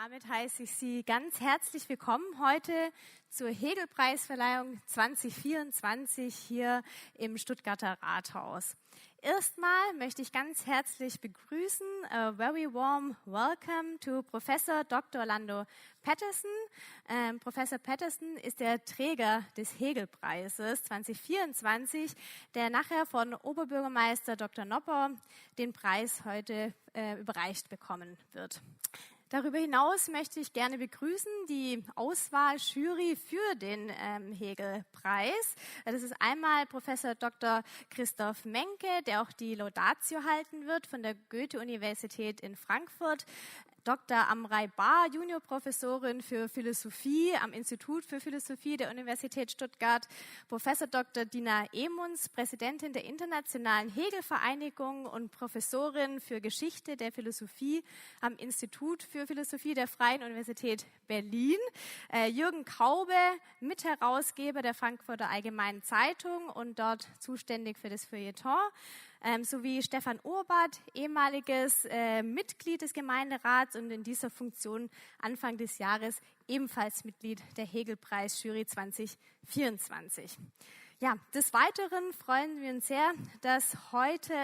damit heiße ich Sie ganz herzlich willkommen heute zur Hegelpreis Verleihung 2024 hier im Stuttgarter Rathaus. Erstmal möchte ich ganz herzlich begrüßen, a very warm welcome to Professor Dr. Orlando Patterson. Professor Patterson ist der Träger des Hegelpreises 2024, der nachher von Oberbürgermeister Dr. Nopper den Preis heute überreicht bekommen wird. Darüber hinaus möchte ich gerne begrüßen die Auswahljury für den Hegel-Preis. Das ist einmal Professor Dr. Christoph Menke, der auch die Laudatio halten wird von der Goethe-Universität in Frankfurt. Dr. Amrei Bar, Juniorprofessorin für Philosophie am Institut für Philosophie der Universität Stuttgart. Professor Dr. Dina Emunds, Präsidentin der Internationalen Hegel-Vereinigung und Professorin für Geschichte der Philosophie am Institut für Philosophie der Freien Universität Berlin. Jürgen Kaube, Mit-Herausgeber der Frankfurter Allgemeinen Zeitung und dort zuständig für das Feuilleton. Sowie Stefan Urbat, ehemaliges Mitglied des Gemeinderats und in dieser Funktion Anfang des Jahres ebenfalls Mitglied der Hegelpreis-Jury 2024. Ja, des Weiteren freuen wir uns sehr, dass heute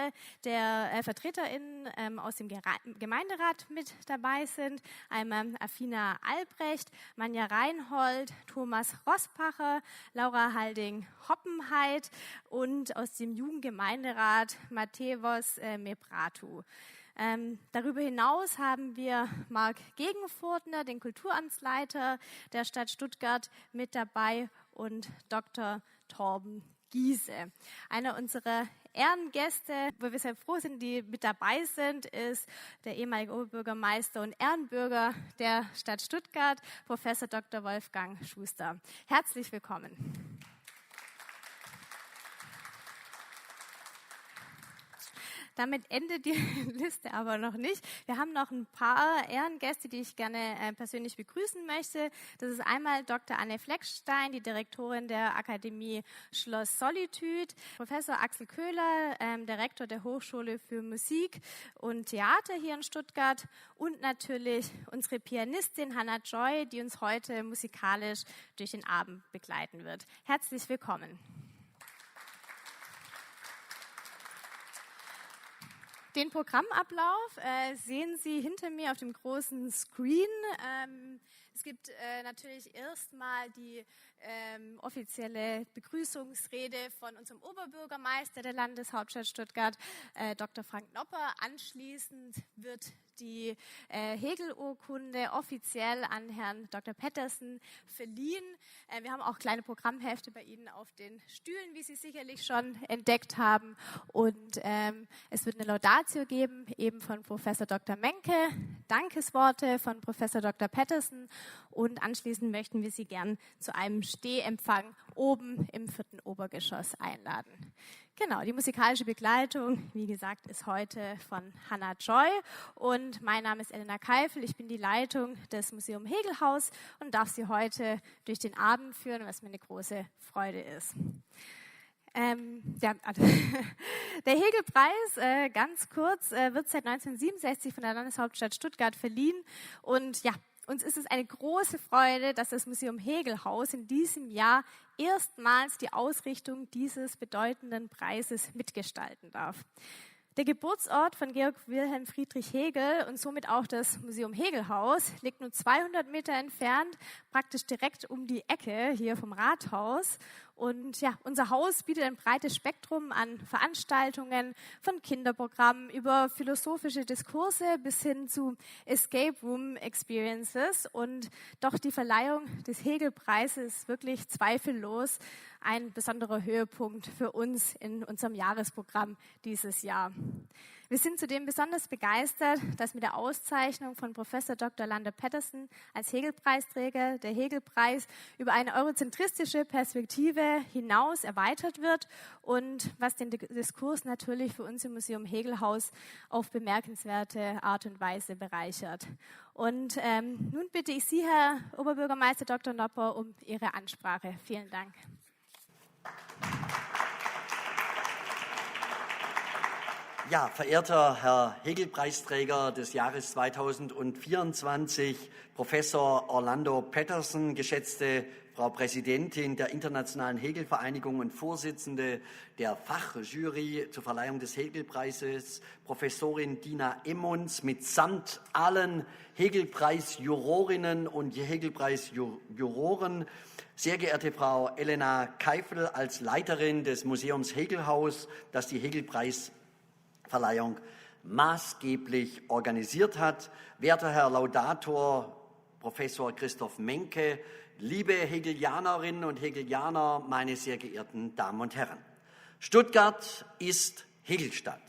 der VertreterInnen aus dem Gemeinderat mit dabei sind. Einmal Afina Albrecht, Manja Reinhold, Thomas Rospacher, Laura Halding-Hoppenheit und aus dem Jugendgemeinderat Matevos Mebratu. Darüber hinaus haben wir Marc Gegenfurtner, den Kulturamtsleiter der Stadt Stuttgart, mit dabei und Dr. Torben Giese. Einer unserer Ehrengäste, wo wir sehr froh sind, die mit dabei sind, ist der ehemalige Oberbürgermeister und Ehrenbürger der Stadt Stuttgart, Professor Dr. Wolfgang Schuster. Herzlich willkommen. Damit endet die Liste aber noch nicht. Wir haben noch ein paar Ehrengäste, die ich gerne persönlich begrüßen möchte. Das ist einmal Dr. Anne Fleckstein, die Direktorin der Akademie Schloss Solitude, Professor Axel Köhler, der Rektor der Hochschule für Musik und Theater hier in Stuttgart und natürlich unsere Pianistin Hannah Joy, die uns heute musikalisch durch den Abend begleiten wird. Herzlich willkommen. Den Programmablauf sehen Sie hinter mir auf dem großen Screen. Es gibt natürlich erstmal die offizielle Begrüßungsrede von unserem Oberbürgermeister der Landeshauptstadt Stuttgart, Dr. Frank Nopper. Anschließend wird die Hegel-Urkunde offiziell an Herrn Dr. Patterson verliehen. Wir haben auch kleine Programmhefte bei Ihnen auf den Stühlen, wie Sie sicherlich schon entdeckt haben. Und es wird eine Laudatio geben, eben von Professor Dr. Menke, Dankesworte von Professor Dr. Patterson und anschließend möchten wir Sie gern zu einem Stehempfang oben im 4. Obergeschoss einladen. Genau, die musikalische Begleitung, wie gesagt, ist heute von Hannah Joy und mein Name ist Elena Keifel. Ich bin die Leitung des Museum Hegel-Haus und darf Sie heute durch den Abend führen, was mir eine große Freude ist. Der Hegelpreis, ganz kurz, wird seit 1967 von der Landeshauptstadt Stuttgart verliehen und ja, uns ist es eine große Freude, dass das Museum Hegel-Haus in diesem Jahr erstmals die Ausrichtung dieses bedeutenden Preises mitgestalten darf. Der Geburtsort von Georg Wilhelm Friedrich Hegel und somit auch das Museum Hegel-Haus liegt nur 200 Meter entfernt, praktisch direkt um die Ecke hier vom Rathaus. Und ja, unser Haus bietet ein breites Spektrum an Veranstaltungen, von Kinderprogrammen über philosophische Diskurse bis hin zu Escape Room Experiences. Und doch die Verleihung des Hegelpreises ist wirklich zweifellos ein besonderer Höhepunkt für uns in unserem Jahresprogramm dieses Jahr. Wir sind zudem besonders begeistert, dass mit der Auszeichnung von Professor Dr. Orlando Patterson als Hegelpreisträger der Hegelpreis über eine eurozentristische Perspektive hinaus erweitert wird und was den Diskurs natürlich für uns im Museum Hegel-Haus auf bemerkenswerte Art und Weise bereichert. Und nun bitte ich Sie, Herr Oberbürgermeister Dr. Nopper, um Ihre Ansprache. Vielen Dank. Ja, verehrter Herr Hegel-Preisträger des Jahres 2024, Professor Orlando Patterson, geschätzte Frau Präsidentin der Internationalen Hegel-Vereinigung und Vorsitzende der Fachjury zur Verleihung des Hegelpreises, Professorin Dina Emmons, mitsamt allen Hegelpreis-Jurorinnen und Hegelpreis-Juroren, sehr geehrte Frau Elena Keifel als Leiterin des Museums Hegel-Haus, das die Hegelpreis-Verleihung maßgeblich organisiert hat, werter Herr Laudator, Professor Christoph Menke, liebe Hegelianerinnen und Hegelianer, meine sehr geehrten Damen und Herren. Stuttgart ist Hegelstadt.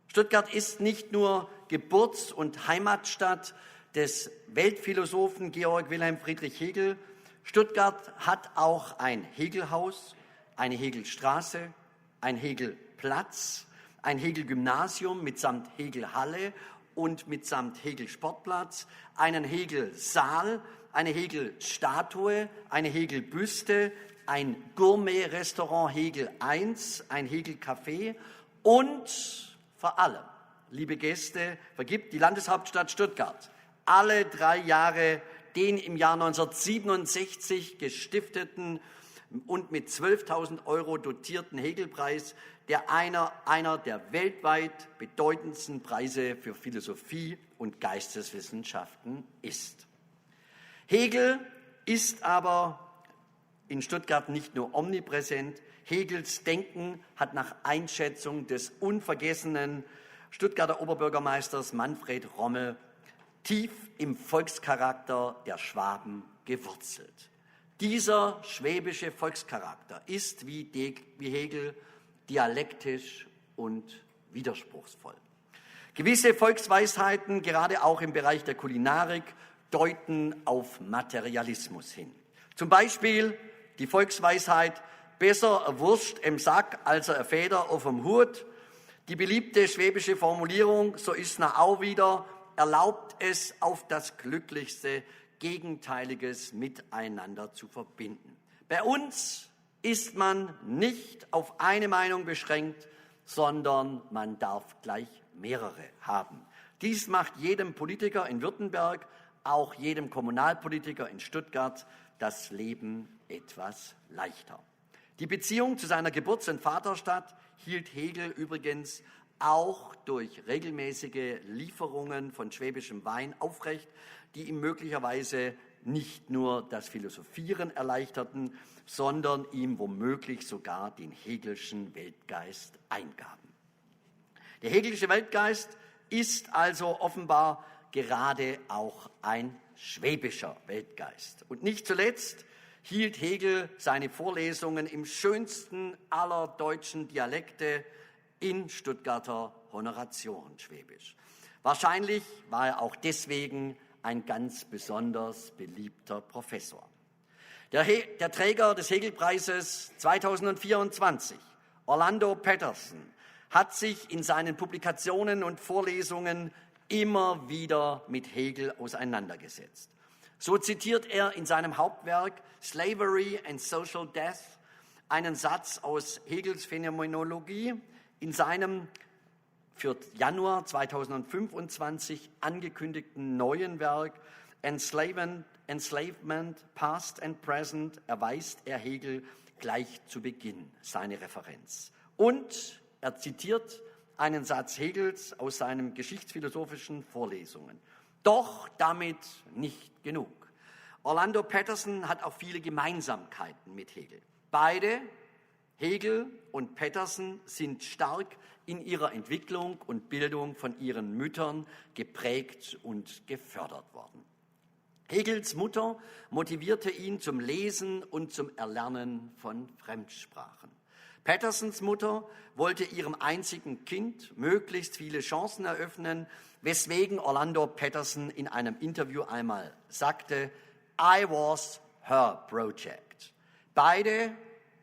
Stuttgart ist nicht nur Geburts- und Heimatstadt des Weltphilosophen Georg Wilhelm Friedrich Hegel. Stuttgart hat auch ein Hegel-Haus, eine Hegelstraße, ein Hegelplatz, ein Hegel-Gymnasium mitsamt Hegel-Halle und mitsamt Hegel-Sportplatz, einen Hegel-Saal, eine Hegel-Statue, eine Hegel-Büste, ein Gourmet-Restaurant Hegel 1, ein Hegel-Café und vor allem, liebe Gäste, vergibt die Landeshauptstadt Stuttgart alle 3 Jahre den im Jahr 1967 gestifteten und mit 12.000 € dotierten Hegelpreis, der einer der weltweit bedeutendsten Preise für Philosophie und Geisteswissenschaften ist. Hegel ist aber in Stuttgart nicht nur omnipräsent. Hegels Denken hat nach Einschätzung des unvergessenen Stuttgarter Oberbürgermeisters Manfred Rommel tief im Volkscharakter der Schwaben gewurzelt. Dieser schwäbische Volkscharakter ist wie Hegel dialektisch und widerspruchsvoll. Gewisse Volksweisheiten, gerade auch im Bereich der Kulinarik, deuten auf Materialismus hin. Zum Beispiel die Volksweisheit, besser Wurst im Sack als Feder auf dem Hut. Die beliebte schwäbische Formulierung, so ist na auch wieder, erlaubt es, auf das glücklichste Gegenteiliges miteinander zu verbinden. Bei uns ist man nicht auf eine Meinung beschränkt, sondern man darf gleich mehrere haben. Dies macht jedem Politiker in Württemberg, auch jedem Kommunalpolitiker in Stuttgart das Leben etwas leichter. Die Beziehung zu seiner Geburts- und Vaterstadt hielt Hegel übrigens auch durch regelmäßige Lieferungen von schwäbischem Wein aufrecht, die ihm möglicherweise nicht nur das Philosophieren erleichterten, sondern ihm womöglich sogar den hegelschen Weltgeist eingaben. Der hegelische Weltgeist ist also offenbar gerade auch ein schwäbischer Weltgeist. Und nicht zuletzt hielt Hegel seine Vorlesungen im schönsten aller deutschen Dialekte in Stuttgarter Honoratiorenschwäbisch. Wahrscheinlich war er auch deswegen ein ganz besonders beliebter Professor. Der Träger des Hegelpreises 2024, Orlando Patterson, hat sich in seinen Publikationen und Vorlesungen immer wieder mit Hegel auseinandergesetzt. So zitiert er in seinem Hauptwerk Slavery and Social Death einen Satz aus Hegels Phänomenologie in seinem für Januar 2025 angekündigten neuen Werk Enslavement, Past and Present erweist er Hegel gleich zu Beginn seine Referenz. Und er zitiert einen Satz Hegels aus seinen geschichtsphilosophischen Vorlesungen. Doch damit nicht genug. Orlando Patterson hat auch viele Gemeinsamkeiten mit Hegel. Beide, Hegel und Patterson, sind stark in ihrer Entwicklung und Bildung von ihren Müttern geprägt und gefördert worden. Hegels Mutter motivierte ihn zum Lesen und zum Erlernen von Fremdsprachen. Pattersons Mutter wollte ihrem einzigen Kind möglichst viele Chancen eröffnen, weswegen Orlando Patterson in einem Interview einmal sagte, I was her project. Beide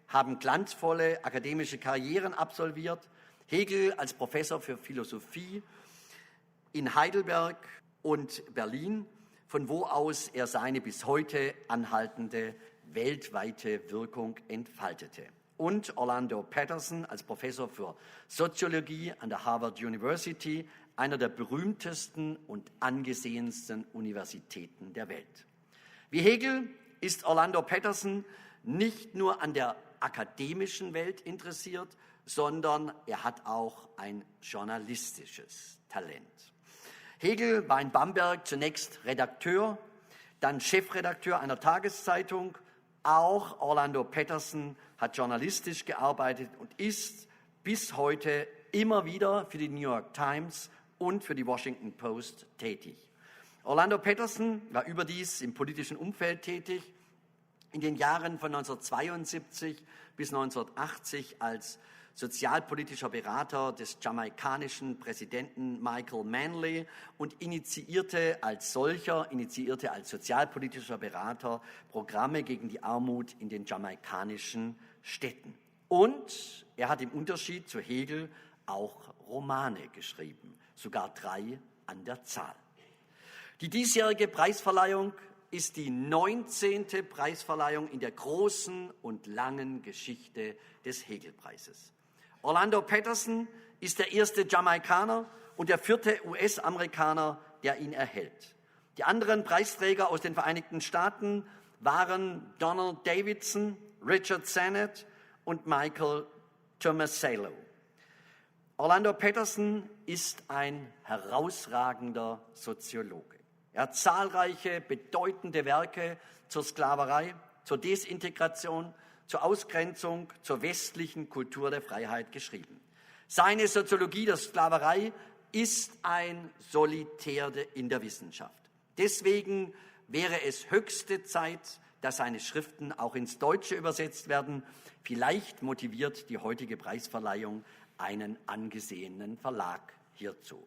haben glanzvolle akademische Karrieren absolviert. Hegel als Professor für Philosophie in Heidelberg und Berlin, von wo aus er seine bis heute anhaltende weltweite Wirkung entfaltete. und Orlando Patterson als Professor für Soziologie an der Harvard University, einer der berühmtesten und angesehensten Universitäten der Welt. Wie Hegel ist Orlando Patterson nicht nur an der akademischen Welt interessiert, sondern er hat auch ein journalistisches Talent. Hegel war in Bamberg zunächst Redakteur, dann Chefredakteur einer Tageszeitung. Auch Orlando Patterson hat journalistisch gearbeitet und ist bis heute immer wieder für die New York Times und für die Washington Post tätig. Orlando Patterson war überdies im politischen Umfeld tätig, in den Jahren von 1972 bis 1980 als sozialpolitischer Berater des jamaikanischen Präsidenten Michael Manley und initiierte als sozialpolitischer Berater Programme gegen die Armut in den jamaikanischen Städten. Und er hat im Unterschied zu Hegel auch Romane geschrieben, sogar 3 an der Zahl. Die diesjährige Preisverleihung ist die 19. Preisverleihung in der großen und langen Geschichte des Hegelpreises. Orlando Patterson ist der erste Jamaikaner und der 4. US-Amerikaner, der ihn erhält. Die anderen Preisträger aus den Vereinigten Staaten waren Donald Davidson, Richard Sennett und Michael Tomasello. Orlando Patterson ist ein herausragender Soziologe. Er hat zahlreiche bedeutende Werke zur Sklaverei, zur Desintegration, zur Ausgrenzung, zur westlichen Kultur der Freiheit geschrieben. Seine Soziologie der Sklaverei ist ein Solitär in der Wissenschaft. Deswegen wäre es höchste Zeit, dass seine Schriften auch ins Deutsche übersetzt werden. Vielleicht motiviert die heutige Preisverleihung einen angesehenen Verlag hierzu.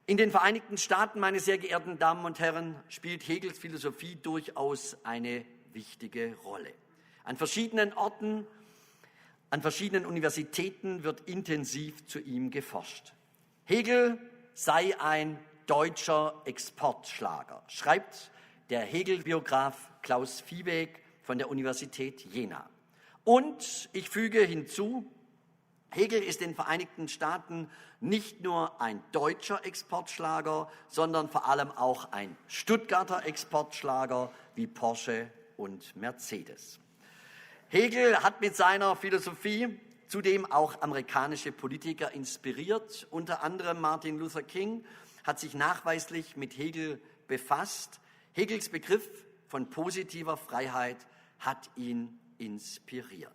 In den Vereinigten Staaten, meine sehr geehrten Damen und Herren, spielt Hegels Philosophie durchaus eine wichtige Rolle. An verschiedenen Orten, an verschiedenen Universitäten wird intensiv zu ihm geforscht. Hegel sei ein deutscher Exportschlager, schreibt der Hegel-Biograf Klaus Viehweg von der Universität Jena. Und ich füge hinzu, Hegel ist in den Vereinigten Staaten nicht nur ein deutscher Exportschlager, sondern vor allem auch ein Stuttgarter Exportschlager wie Porsche und Mercedes. Hegel hat mit seiner Philosophie zudem auch amerikanische Politiker inspiriert. Unter anderem Martin Luther King hat sich nachweislich mit Hegel befasst. Hegels Begriff von positiver Freiheit hat ihn inspiriert.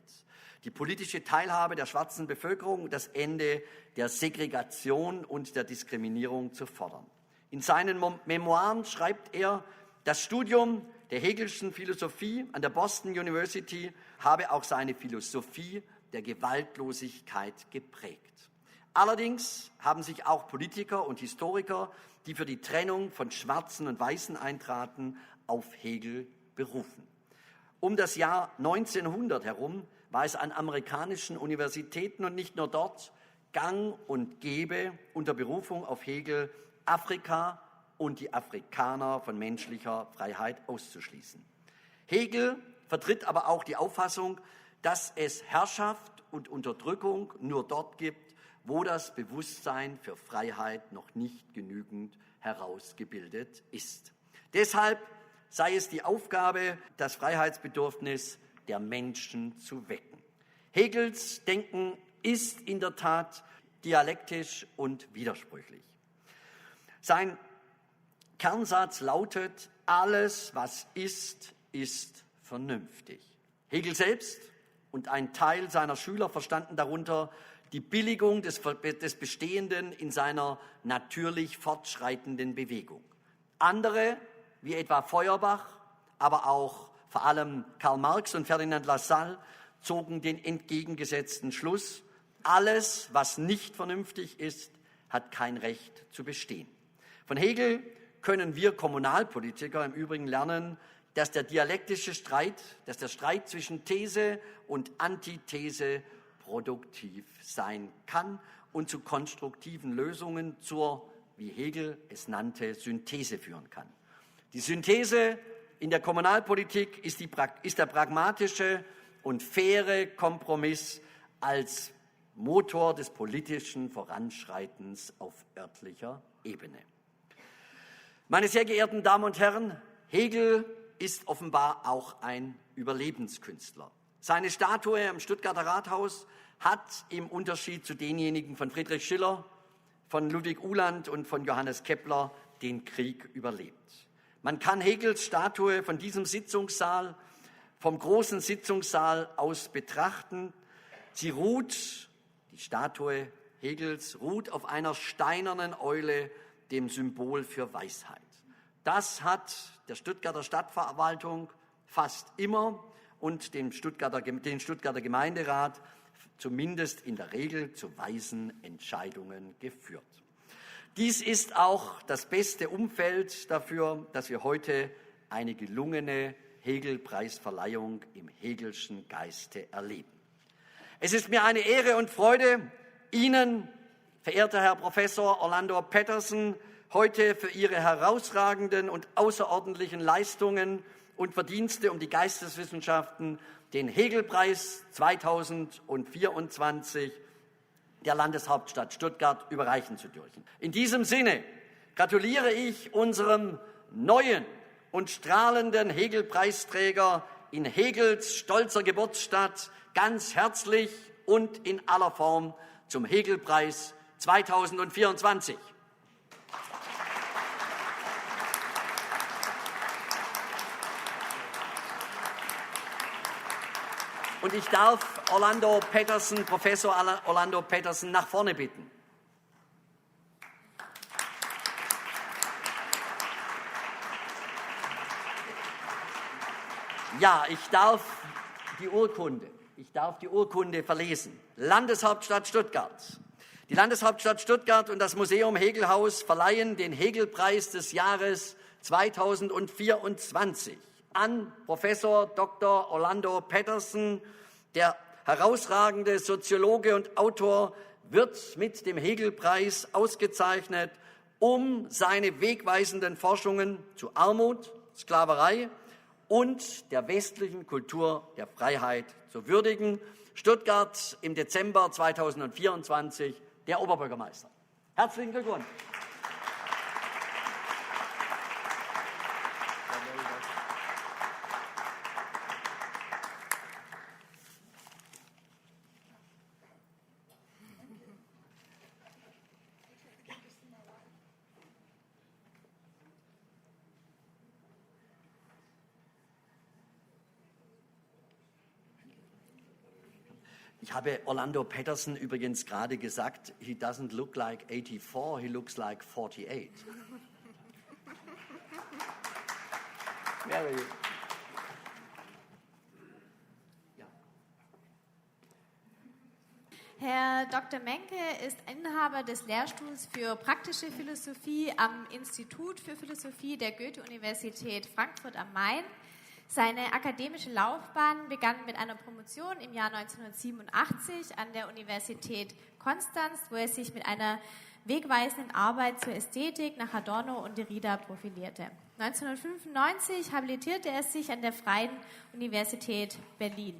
Die politische Teilhabe der schwarzen Bevölkerung, das Ende der Segregation und der Diskriminierung zu fordern. In seinen Memoiren schreibt er, das Studium der Hegelschen Philosophie an der Boston University habe auch seine Philosophie der Gewaltlosigkeit geprägt. Allerdings haben sich auch Politiker und Historiker, die für die Trennung von Schwarzen und Weißen eintraten, auf Hegel berufen. Um das Jahr 1900 herum war es an amerikanischen Universitäten und nicht nur dort gang und gäbe, unter Berufung auf Hegel Afrika und die Afrikaner von menschlicher Freiheit auszuschließen. Hegel vertritt aber auch die Auffassung, dass es Herrschaft und Unterdrückung nur dort gibt, wo das Bewusstsein für Freiheit noch nicht genügend herausgebildet ist. Deshalb sei es die Aufgabe, das Freiheitsbedürfnis der Menschen zu wecken. Hegels Denken ist in der Tat dialektisch und widersprüchlich. Sein Kernsatz lautet, alles, was ist, ist vernünftig. Hegel selbst und ein Teil seiner Schüler verstanden darunter die Billigung des Bestehenden in seiner natürlich fortschreitenden Bewegung. Andere, wie etwa Feuerbach, aber auch vor allem Karl Marx und Ferdinand Lassalle, zogen den entgegengesetzten Schluss, alles, was nicht vernünftig ist, hat kein Recht zu bestehen. Von Hegel können wir Kommunalpolitiker im Übrigen lernen, dass der Streit zwischen These und Antithese produktiv sein kann und zu konstruktiven Lösungen zur, wie Hegel es nannte, Synthese führen kann. Die Synthese in der Kommunalpolitik ist der pragmatische und faire Kompromiss als Motor des politischen Voranschreitens auf örtlicher Ebene. Meine sehr geehrten Damen und Herren, Hegel ist offenbar auch ein Überlebenskünstler. Seine Statue am Stuttgarter Rathaus hat im Unterschied zu denjenigen von Friedrich Schiller, von Ludwig Uhland und von Johannes Kepler den Krieg überlebt. Man kann Hegels Statue von diesem Sitzungssaal, vom großen Sitzungssaal aus betrachten. Sie ruht, die Statue Hegels, ruht auf einer steinernen Eule, dem Symbol für Weisheit. Das hat der Stuttgarter Stadtverwaltung fast immer und den Stuttgarter Gemeinderat zumindest in der Regel zu weisen Entscheidungen geführt. Dies ist auch das beste Umfeld dafür, dass wir heute eine gelungene Hegel-Preis Verleihung im Hegelschen Geiste erleben. Es ist mir eine Ehre und Freude, Ihnen, verehrter Herr Professor Orlando Patterson, heute für Ihre herausragenden und außerordentlichen Leistungen und Verdienste um die Geisteswissenschaften den Hegelpreis 2024 der Landeshauptstadt Stuttgart überreichen zu dürfen. In diesem Sinne gratuliere ich unserem neuen und strahlenden Hegelpreisträger in Hegels stolzer Geburtsstadt ganz herzlich und in aller Form zum Hegelpreis 2024. Und ich darf Professor Orlando Patterson nach vorne bitten. Ja, ich darf die Urkunde verlesen. Landeshauptstadt Stuttgart. Die Landeshauptstadt Stuttgart und das Museum Hegel-Haus verleihen den Hegelpreis des Jahres 2024 an Professor Dr. Orlando Patterson. Der herausragende Soziologe und Autor wird mit dem Hegelpreis ausgezeichnet, um seine wegweisenden Forschungen zu Armut, Sklaverei und der westlichen Kultur der Freiheit zu würdigen. Stuttgart im Dezember 2024, der Oberbürgermeister. Herzlichen Glückwunsch. Ich habe Orlando Patterson übrigens gerade gesagt, he doesn't look like 84, he looks like 48. Mary. Ja. Herr Dr. Menke ist Inhaber des Lehrstuhls für praktische Philosophie am Institut für Philosophie der Goethe-Universität Frankfurt am Main. Seine akademische Laufbahn begann mit einer Promotion im Jahr 1987 an der Universität Konstanz, wo er sich mit einer wegweisenden Arbeit zur Ästhetik nach Adorno und Derrida profilierte. 1995 habilitierte er sich an der Freien Universität Berlin.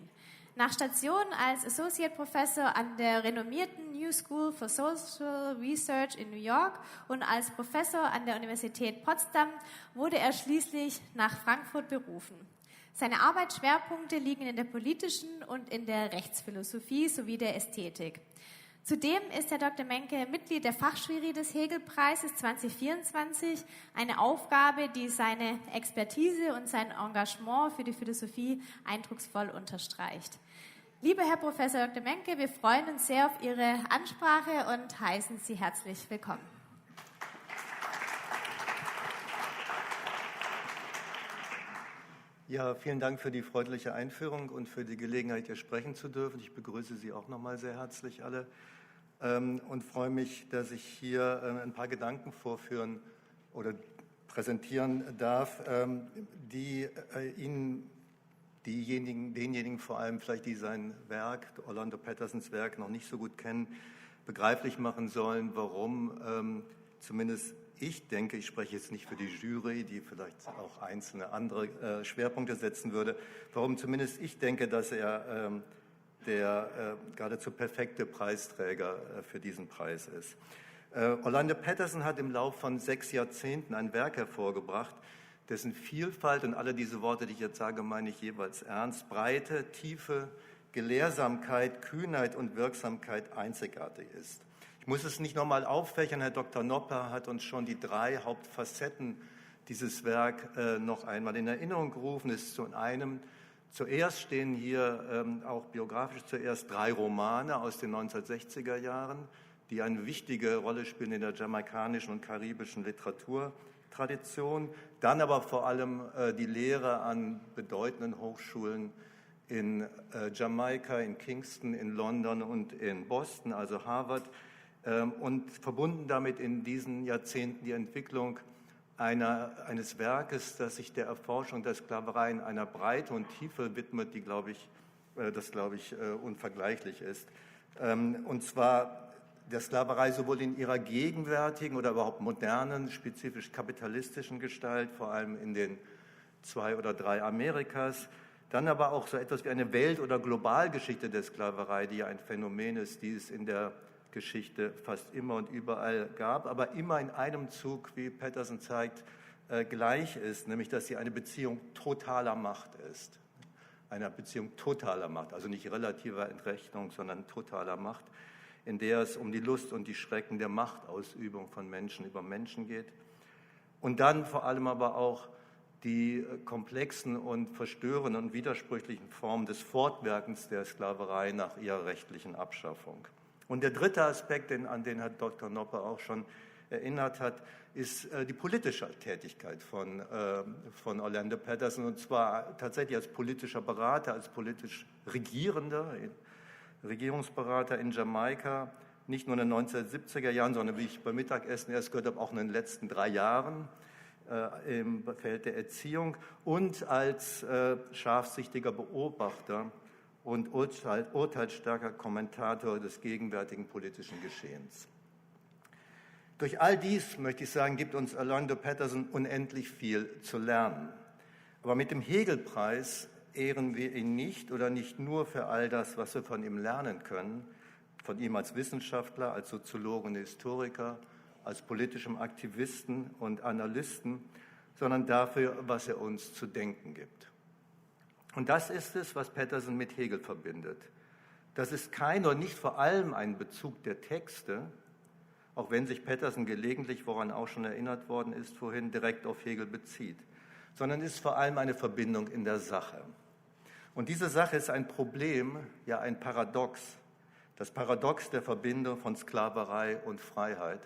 Nach Stationen als Associate Professor an der renommierten New School for Social Research in New York und als Professor an der Universität Potsdam wurde er schließlich nach Frankfurt berufen. Seine Arbeitsschwerpunkte liegen in der politischen und in der Rechtsphilosophie sowie der Ästhetik. Zudem ist Herr Dr. Menke Mitglied der Fachjury des Hegelpreises 2024, eine Aufgabe, die seine Expertise und sein Engagement für die Philosophie eindrucksvoll unterstreicht. Lieber Herr Professor Dr. Menke, wir freuen uns sehr auf Ihre Ansprache und heißen Sie herzlich willkommen. Ja, vielen Dank für die freundliche Einführung und für die Gelegenheit, hier sprechen zu dürfen. Ich begrüße Sie auch nochmal sehr herzlich alle und freue mich, dass ich hier ein paar Gedanken vorführen oder präsentieren darf, die Ihnen denjenigen vor allem vielleicht, die sein Werk, Orlando Pattersons Werk, noch nicht so gut kennen, begreiflich machen sollen, warum zumindest ich denke, ich spreche jetzt nicht für die Jury, die vielleicht auch einzelne andere Schwerpunkte setzen würde, warum zumindest ich denke, dass er der geradezu perfekte Preisträger für diesen Preis ist. Orlando Patterson hat im Lauf von 6 Jahrzehnten ein Werk hervorgebracht, dessen Vielfalt, und alle diese Worte, die ich jetzt sage, meine ich jeweils ernst, Breite, Tiefe, Gelehrsamkeit, Kühnheit und Wirksamkeit einzigartig ist. Ich muss es nicht nochmal auffächern, Herr Dr. Nopper hat uns schon die 3 Hauptfacetten dieses Werk noch einmal in Erinnerung gerufen. Es ist zuerst stehen hier auch biografisch zuerst 3 Romane aus den 1960er Jahren, die eine wichtige Rolle spielen in der jamaikanischen und karibischen Literaturtradition. Dann aber vor allem die Lehre an bedeutenden Hochschulen in Jamaika, in Kingston, in London und in Boston, also Harvard. Und verbunden damit in diesen Jahrzehnten die Entwicklung eines Werkes, das sich der Erforschung der Sklaverei in einer Breite und Tiefe widmet, die, glaube ich, unvergleichlich ist. Und zwar der Sklaverei sowohl in ihrer gegenwärtigen oder überhaupt modernen, spezifisch kapitalistischen Gestalt, vor allem in den 2 oder 3 Amerikas, dann aber auch so etwas wie eine Welt- oder Globalgeschichte der Sklaverei, die ja ein Phänomen ist, die es in der Geschichte fast immer und überall gab, aber immer in einem Zug, wie Patterson zeigt, gleich ist, nämlich dass sie eine Beziehung totaler Macht ist. Eine Beziehung totaler Macht, also nicht relativer Entrechtung, sondern totaler Macht, in der es um die Lust und die Schrecken der Machtausübung von Menschen über Menschen geht. Und dann vor allem aber auch die komplexen und verstörenden und widersprüchlichen Formen des Fortwirkens der Sklaverei nach ihrer rechtlichen Abschaffung. Und der dritte Aspekt, an den Herr Dr. Nopper auch schon erinnert hat, ist die politische Tätigkeit von Orlando Patterson, und zwar tatsächlich als politischer Berater, als politisch Regierungsberater in Jamaika, nicht nur in den 1970er Jahren, sondern, wie ich beim Mittagessen erst gehört habe, auch in den letzten 3 Jahren im Feld der Erziehung und als scharfsichtiger Beobachter und urteilsstarker Kommentator des gegenwärtigen politischen Geschehens. Durch all dies, möchte ich sagen, gibt uns Orlando Patterson unendlich viel zu lernen. Aber mit dem Hegel-Preis ehren wir ihn nicht oder nicht nur für all das, was wir von ihm lernen können, von ihm als Wissenschaftler, als Soziologen und Historiker, als politischem Aktivisten und Analysten, sondern dafür, was er uns zu denken gibt. Und das ist es, was Patterson mit Hegel verbindet. Das ist kein und nicht vor allem ein Bezug der Texte, auch wenn sich Patterson gelegentlich, woran auch schon erinnert worden ist vorhin, direkt auf Hegel bezieht, sondern ist vor allem eine Verbindung in der Sache. Und diese Sache ist ein Problem, ja ein Paradox, das Paradox der Verbindung von Sklaverei und Freiheit,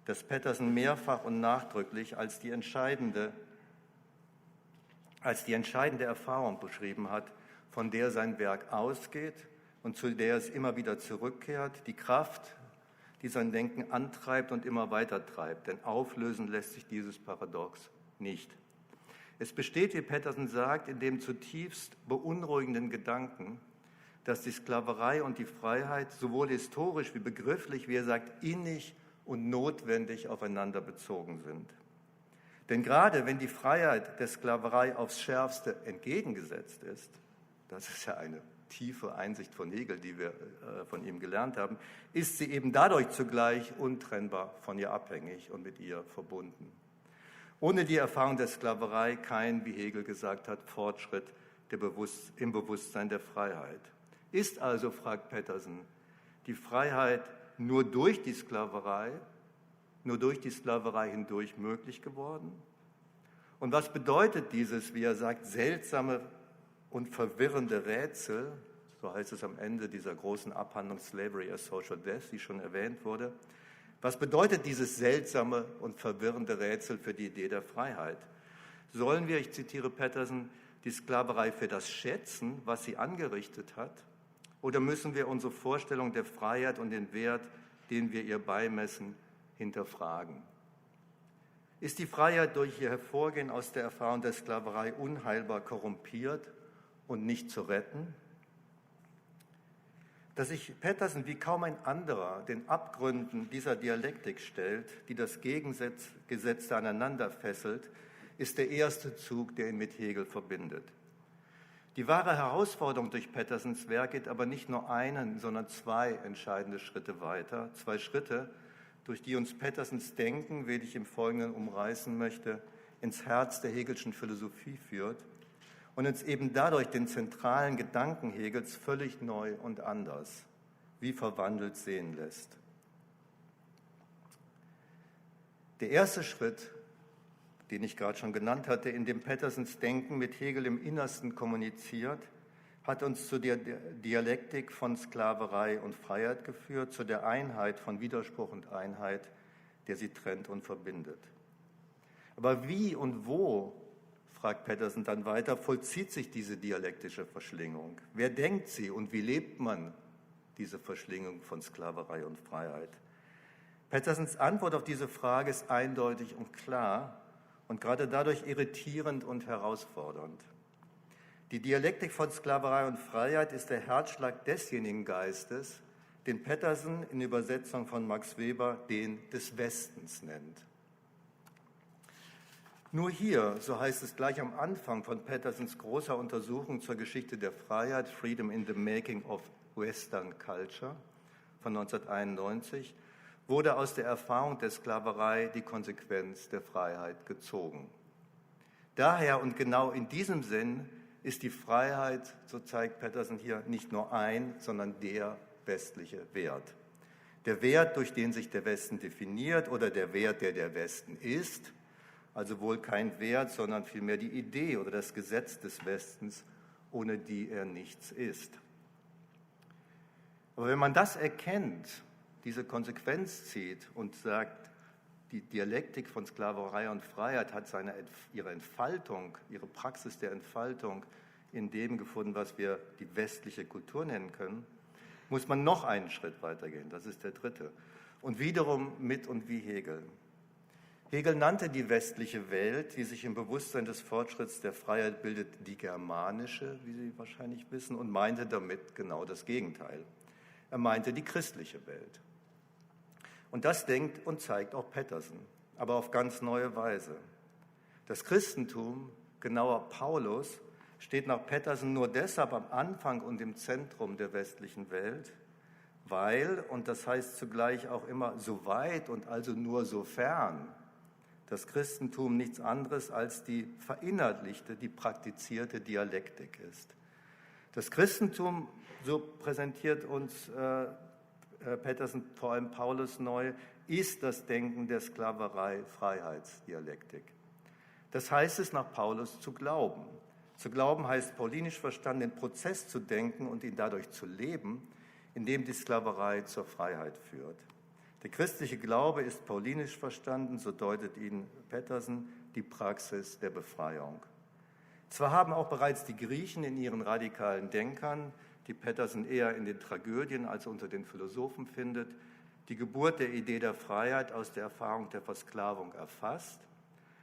das Patterson mehrfach und nachdrücklich als die entscheidende Erfahrung beschrieben hat, von der sein Werk ausgeht und zu der es immer wieder zurückkehrt, die Kraft, die sein Denken antreibt und immer weiter treibt. Denn auflösen lässt sich dieses Paradox nicht. Es besteht, wie Patterson sagt, in dem zutiefst beunruhigenden Gedanken, dass die Sklaverei und die Freiheit sowohl historisch wie begrifflich, wie er sagt, innig und notwendig aufeinander bezogen sind. Denn gerade wenn die Freiheit der Sklaverei aufs Schärfste entgegengesetzt ist, das ist ja eine tiefe Einsicht von Hegel, die wir von ihm gelernt haben, ist sie eben dadurch zugleich untrennbar von ihr abhängig und mit ihr verbunden. Ohne die Erfahrung der Sklaverei kein, wie Hegel gesagt hat, Fortschritt im Bewusstsein der Freiheit. Ist also, fragt Patterson, die Freiheit nur durch die Sklaverei hindurch möglich geworden? Und was bedeutet dieses, wie er sagt, seltsame und verwirrende Rätsel, so heißt es am Ende dieser großen Abhandlung Slavery as Social Death, die schon erwähnt wurde, was bedeutet dieses seltsame und verwirrende Rätsel für die Idee der Freiheit? Sollen wir, ich zitiere Patterson, die Sklaverei für das schätzen, was sie angerichtet hat? Oder müssen wir unsere Vorstellung der Freiheit und den Wert, den wir ihr beimessen, hinterfragen? Ist die Freiheit durch ihr Hervorgehen aus der Erfahrung der Sklaverei unheilbar korrumpiert und nicht zu retten? dass sich Petersen wie kaum ein anderer den Abgründen dieser Dialektik stellt, die das Gegengesetzte aneinander fesselt, ist der erste Zug, der ihn mit Hegel verbindet. Die wahre Herausforderung durch Petersens Werk geht aber nicht nur einen, sondern zwei entscheidende Schritte weiter. Zwei Schritte, durch die uns Petersens Denken, wie ich im Folgenden umreißen möchte, ins Herz der Hegelschen Philosophie führt und uns eben dadurch den zentralen Gedanken Hegels völlig neu und anders, wie verwandelt sehen lässt. Der erste Schritt, den ich gerade schon genannt hatte, in dem Petersens Denken mit Hegel im Innersten kommuniziert, hat uns zu der Dialektik von Sklaverei und Freiheit geführt, zu der Einheit von Widerspruch und Einheit, der sie trennt und verbindet. Aber wie und wo, fragt Petersen dann weiter, vollzieht sich diese dialektische Verschlingung? Wer denkt sie und wie lebt man diese Verschlingung von Sklaverei und Freiheit? Petersens Antwort auf diese Frage ist eindeutig und klar und gerade dadurch irritierend und herausfordernd. Die Dialektik von Sklaverei und Freiheit ist der Herzschlag desjenigen Geistes, den Petersen in Übersetzung von Max Weber den des Westens nennt. Nur hier, so heißt es gleich am Anfang von Petersens großer Untersuchung zur Geschichte der Freiheit, Freedom in the Making of Western Culture von 1991, wurde aus der Erfahrung der Sklaverei die Konsequenz der Freiheit gezogen. Daher und genau in diesem Sinn ist die Freiheit, so zeigt Petersen hier, nicht nur ein, sondern der westliche Wert. Der Wert, durch den sich der Westen definiert oder der Wert, der der Westen ist, also wohl kein Wert, sondern vielmehr die Idee oder das Gesetz des Westens, ohne die er nichts ist. Aber wenn man das erkennt, diese Konsequenz zieht und sagt, die Dialektik von Sklaverei und Freiheit hat ihre Entfaltung, ihre Praxis der Entfaltung in dem gefunden, was wir die westliche Kultur nennen können, muss man noch einen Schritt weitergehen. Das ist der dritte. Und wiederum mit und wie Hegel. Hegel nannte die westliche Welt, die sich im Bewusstsein des Fortschritts der Freiheit bildet, die germanische, wie Sie wahrscheinlich wissen, und meinte damit genau das Gegenteil. Er meinte die christliche Welt. Und das denkt und zeigt auch Petersen, aber auf ganz neue Weise. Das Christentum, genauer Paulus, steht nach Petersen nur deshalb am Anfang und im Zentrum der westlichen Welt, weil, und das heißt zugleich auch immer so weit und also nur sofern, das Christentum nichts anderes als die verinnerlichte, die praktizierte Dialektik ist. Das Christentum, so präsentiert uns Petersen, vor allem Paulus neu, ist das Denken der Sklaverei-Freiheitsdialektik. Das heißt es nach Paulus zu glauben. Zu glauben heißt paulinisch verstanden, den Prozess zu denken und ihn dadurch zu leben, indem die Sklaverei zur Freiheit führt. Der christliche Glaube ist paulinisch verstanden, so deutet ihn Petersen, die Praxis der Befreiung. Zwar haben auch bereits die Griechen in ihren radikalen Denkern, die Petersen eher in den Tragödien als unter den Philosophen findet, die Geburt der Idee der Freiheit aus der Erfahrung der Versklavung erfasst,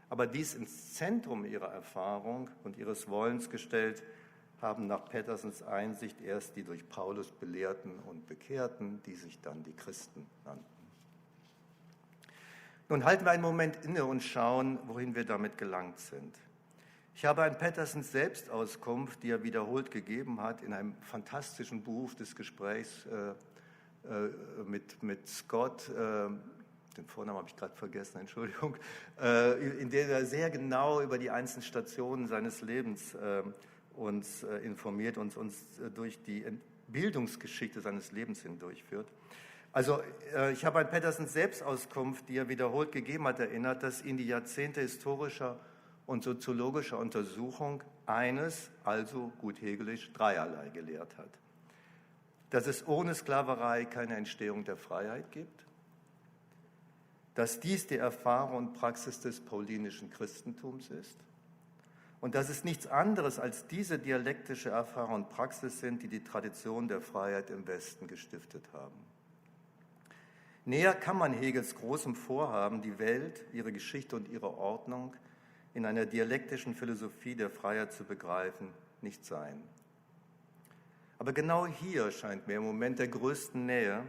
aber dies ins Zentrum ihrer Erfahrung und ihres Wollens gestellt, haben nach Petersens Einsicht erst die durch Paulus Belehrten und Bekehrten, die sich dann die Christen nannten. Nun halten wir einen Moment inne und schauen, wohin wir damit gelangt sind. Ich habe an Petersens Selbstauskunft, die er wiederholt gegeben hat, in einem fantastischen Buch des Gesprächs mit Scott, den Vornamen habe ich gerade vergessen, Entschuldigung, in der er sehr genau über die einzelnen Stationen seines Lebens uns informiert und uns durch die Bildungsgeschichte seines Lebens hindurchführt. Also ich habe an Petersens Selbstauskunft, die er wiederholt gegeben hat, erinnert, dass ihn die Jahrzehnte historischer und soziologischer Untersuchung eines, also gut hegelisch, dreierlei gelehrt hat. Dass es ohne Sklaverei keine Entstehung der Freiheit gibt, dass dies die Erfahrung und Praxis des paulinischen Christentums ist und dass es nichts anderes als diese dialektische Erfahrung und Praxis sind, die die Tradition der Freiheit im Westen gestiftet haben. Näher kann man Hegels großem Vorhaben, die Welt, ihre Geschichte und ihre Ordnung in einer dialektischen Philosophie der Freiheit zu begreifen, nicht sein. Aber genau hier scheint mir im Moment der größten Nähe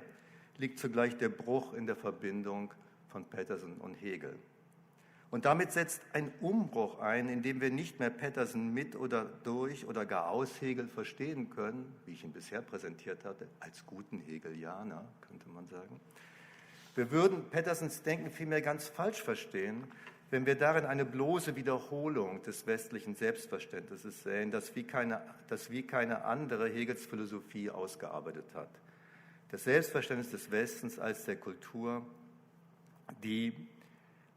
liegt zugleich der Bruch in der Verbindung von Petersen und Hegel. Und damit setzt ein Umbruch ein, in dem wir nicht mehr Petersen mit oder durch oder gar aus Hegel verstehen können, wie ich ihn bisher präsentiert hatte, als guten Hegelianer, könnte man sagen. Wir würden Petersens Denken vielmehr ganz falsch verstehen, wenn wir darin eine bloße Wiederholung des westlichen Selbstverständnisses sehen, das wie keine andere Hegels Philosophie ausgearbeitet hat. Das Selbstverständnis des Westens als der Kultur, die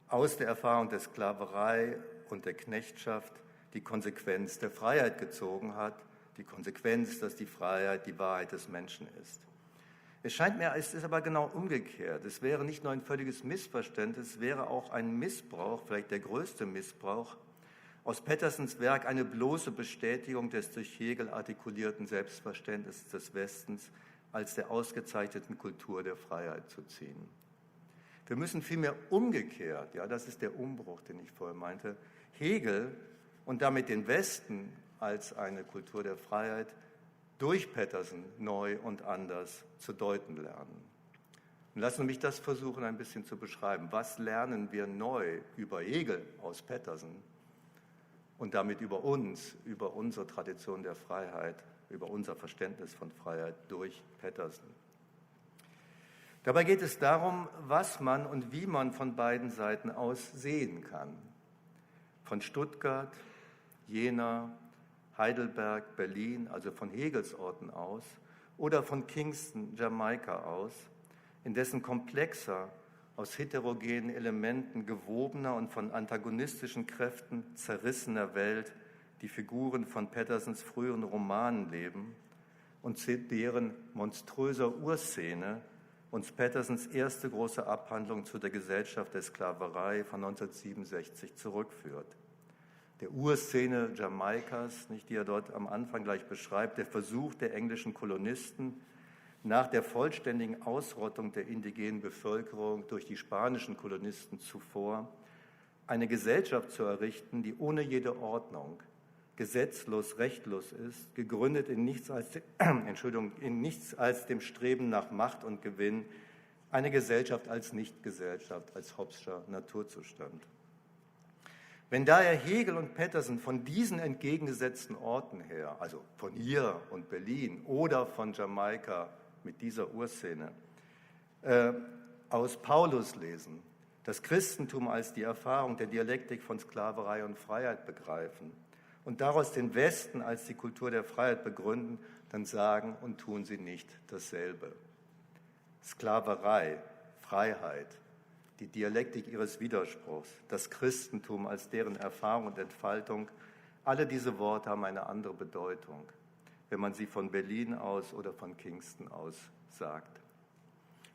aus der Erfahrung der Sklaverei und der Knechtschaft die Konsequenz der Freiheit gezogen hat, die Konsequenz, dass die Freiheit die Wahrheit des Menschen ist. Es scheint mir, es ist aber genau umgekehrt. Es wäre nicht nur ein völliges Missverständnis, es wäre auch ein Missbrauch, vielleicht der größte Missbrauch, aus Petersens Werk eine bloße Bestätigung des durch Hegel artikulierten Selbstverständnisses des Westens als der ausgezeichneten Kultur der Freiheit zu ziehen. Wir müssen vielmehr umgekehrt, ja, das ist der Umbruch, den ich vorher meinte, Hegel und damit den Westen als eine Kultur der Freiheit durch Petersen neu und anders zu deuten lernen. Und lassen Sie mich das versuchen, ein bisschen zu beschreiben. Was lernen wir neu über Hegel aus Petersen und damit über uns, über unsere Tradition der Freiheit, über unser Verständnis von Freiheit durch Petersen? Dabei geht es darum, was man und wie man von beiden Seiten aus sehen kann. Von Stuttgart, Jena, Heidelberg, Berlin, also von Hegels Orten aus, oder von Kingston, Jamaika aus, in dessen komplexer, aus heterogenen Elementen gewobener und von antagonistischen Kräften zerrissener Welt die Figuren von Petersens früheren Romanen leben und zu deren monströser Urszene uns Petersens erste große Abhandlung zu der Gesellschaft der Sklaverei von 1967 zurückführt. Der Urszene Jamaikas, die er dort am Anfang gleich beschreibt, der Versuch der englischen Kolonisten, nach der vollständigen Ausrottung der indigenen Bevölkerung durch die spanischen Kolonisten zuvor, eine Gesellschaft zu errichten, die ohne jede Ordnung, gesetzlos, rechtlos ist, gegründet in nichts als dem Streben nach Macht und Gewinn, eine Gesellschaft als Nichtgesellschaft, als Hobbescher Naturzustand. Wenn daher Hegel und Petersen von diesen entgegengesetzten Orten her, also von hier und Berlin oder von Jamaika mit dieser Urszene, aus Paulus lesen, das Christentum als die Erfahrung der Dialektik von Sklaverei und Freiheit begreifen und daraus den Westen als die Kultur der Freiheit begründen, dann sagen und tun sie nicht dasselbe. Sklaverei, Freiheit, die Dialektik ihres Widerspruchs, das Christentum als deren Erfahrung und Entfaltung, alle diese Worte haben eine andere Bedeutung, wenn man sie von Berlin aus oder von Kingston aus sagt.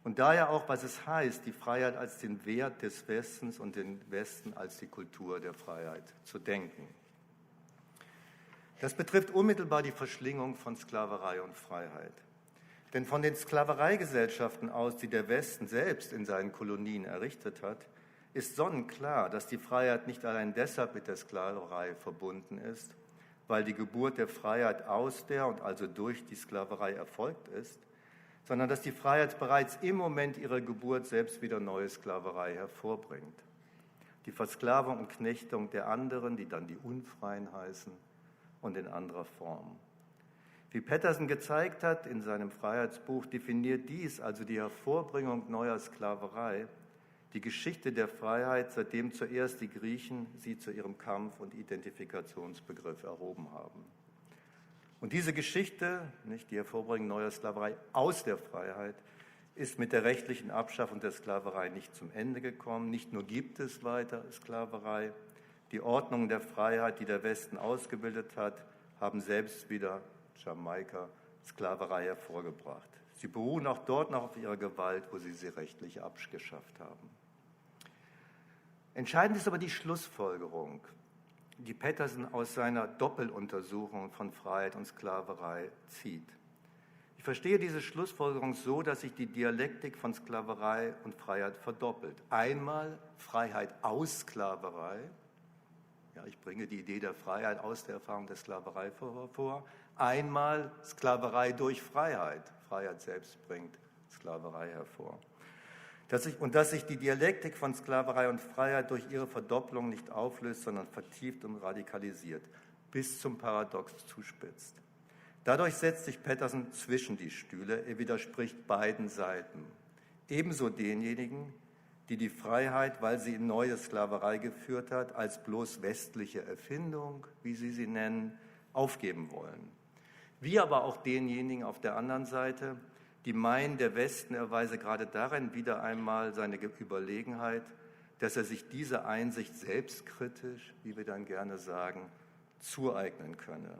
Und daher auch, was es heißt, die Freiheit als den Wert des Westens und den Westen als die Kultur der Freiheit zu denken. Das betrifft unmittelbar die Verschlingung von Sklaverei und Freiheit. Denn von den Sklavereigesellschaften aus, die der Westen selbst in seinen Kolonien errichtet hat, ist sonnenklar, dass die Freiheit nicht allein deshalb mit der Sklaverei verbunden ist, weil die Geburt der Freiheit aus der und also durch die Sklaverei erfolgt ist, sondern dass die Freiheit bereits im Moment ihrer Geburt selbst wieder neue Sklaverei hervorbringt. Die Versklavung und Knechtung der anderen, die dann die Unfreien heißen, und in anderer Form. Wie Petersen gezeigt hat in seinem Freiheitsbuch, definiert dies, also die Hervorbringung neuer Sklaverei, die Geschichte der Freiheit, seitdem zuerst die Griechen sie zu ihrem Kampf- und Identifikationsbegriff erhoben haben. Und diese Geschichte, die Hervorbringung neuer Sklaverei aus der Freiheit, ist mit der rechtlichen Abschaffung der Sklaverei nicht zum Ende gekommen. Nicht nur gibt es weiter Sklaverei, die Ordnungen der Freiheit, die der Westen ausgebildet hat, haben selbst wieder Jamaika Sklaverei hervorgebracht. Sie beruhen auch dort noch auf ihrer Gewalt, wo sie rechtlich abgeschafft haben. Entscheidend ist aber die Schlussfolgerung, die Petersen aus seiner Doppeluntersuchung von Freiheit und Sklaverei zieht. Ich verstehe diese Schlussfolgerung so, dass sich die Dialektik von Sklaverei und Freiheit verdoppelt. Einmal Freiheit aus Sklaverei, Ja, ich bringe die Idee der Freiheit aus der Erfahrung der Sklaverei vor. Einmal Sklaverei durch Freiheit. Freiheit selbst bringt Sklaverei hervor. Dass sich die Dialektik von Sklaverei und Freiheit durch ihre Verdopplung nicht auflöst, sondern vertieft und radikalisiert, bis zum Paradox zuspitzt. Dadurch setzt sich Petersen zwischen die Stühle, er widerspricht beiden Seiten. Ebenso denjenigen, die die Freiheit, weil sie in neue Sklaverei geführt hat, als bloß westliche Erfindung, wie sie nennen, aufgeben wollen. Wie aber auch denjenigen auf der anderen Seite, die meinen, der Westen erweise gerade darin wieder einmal seine Überlegenheit, dass er sich diese Einsicht selbstkritisch, wie wir dann gerne sagen, zueignen könne.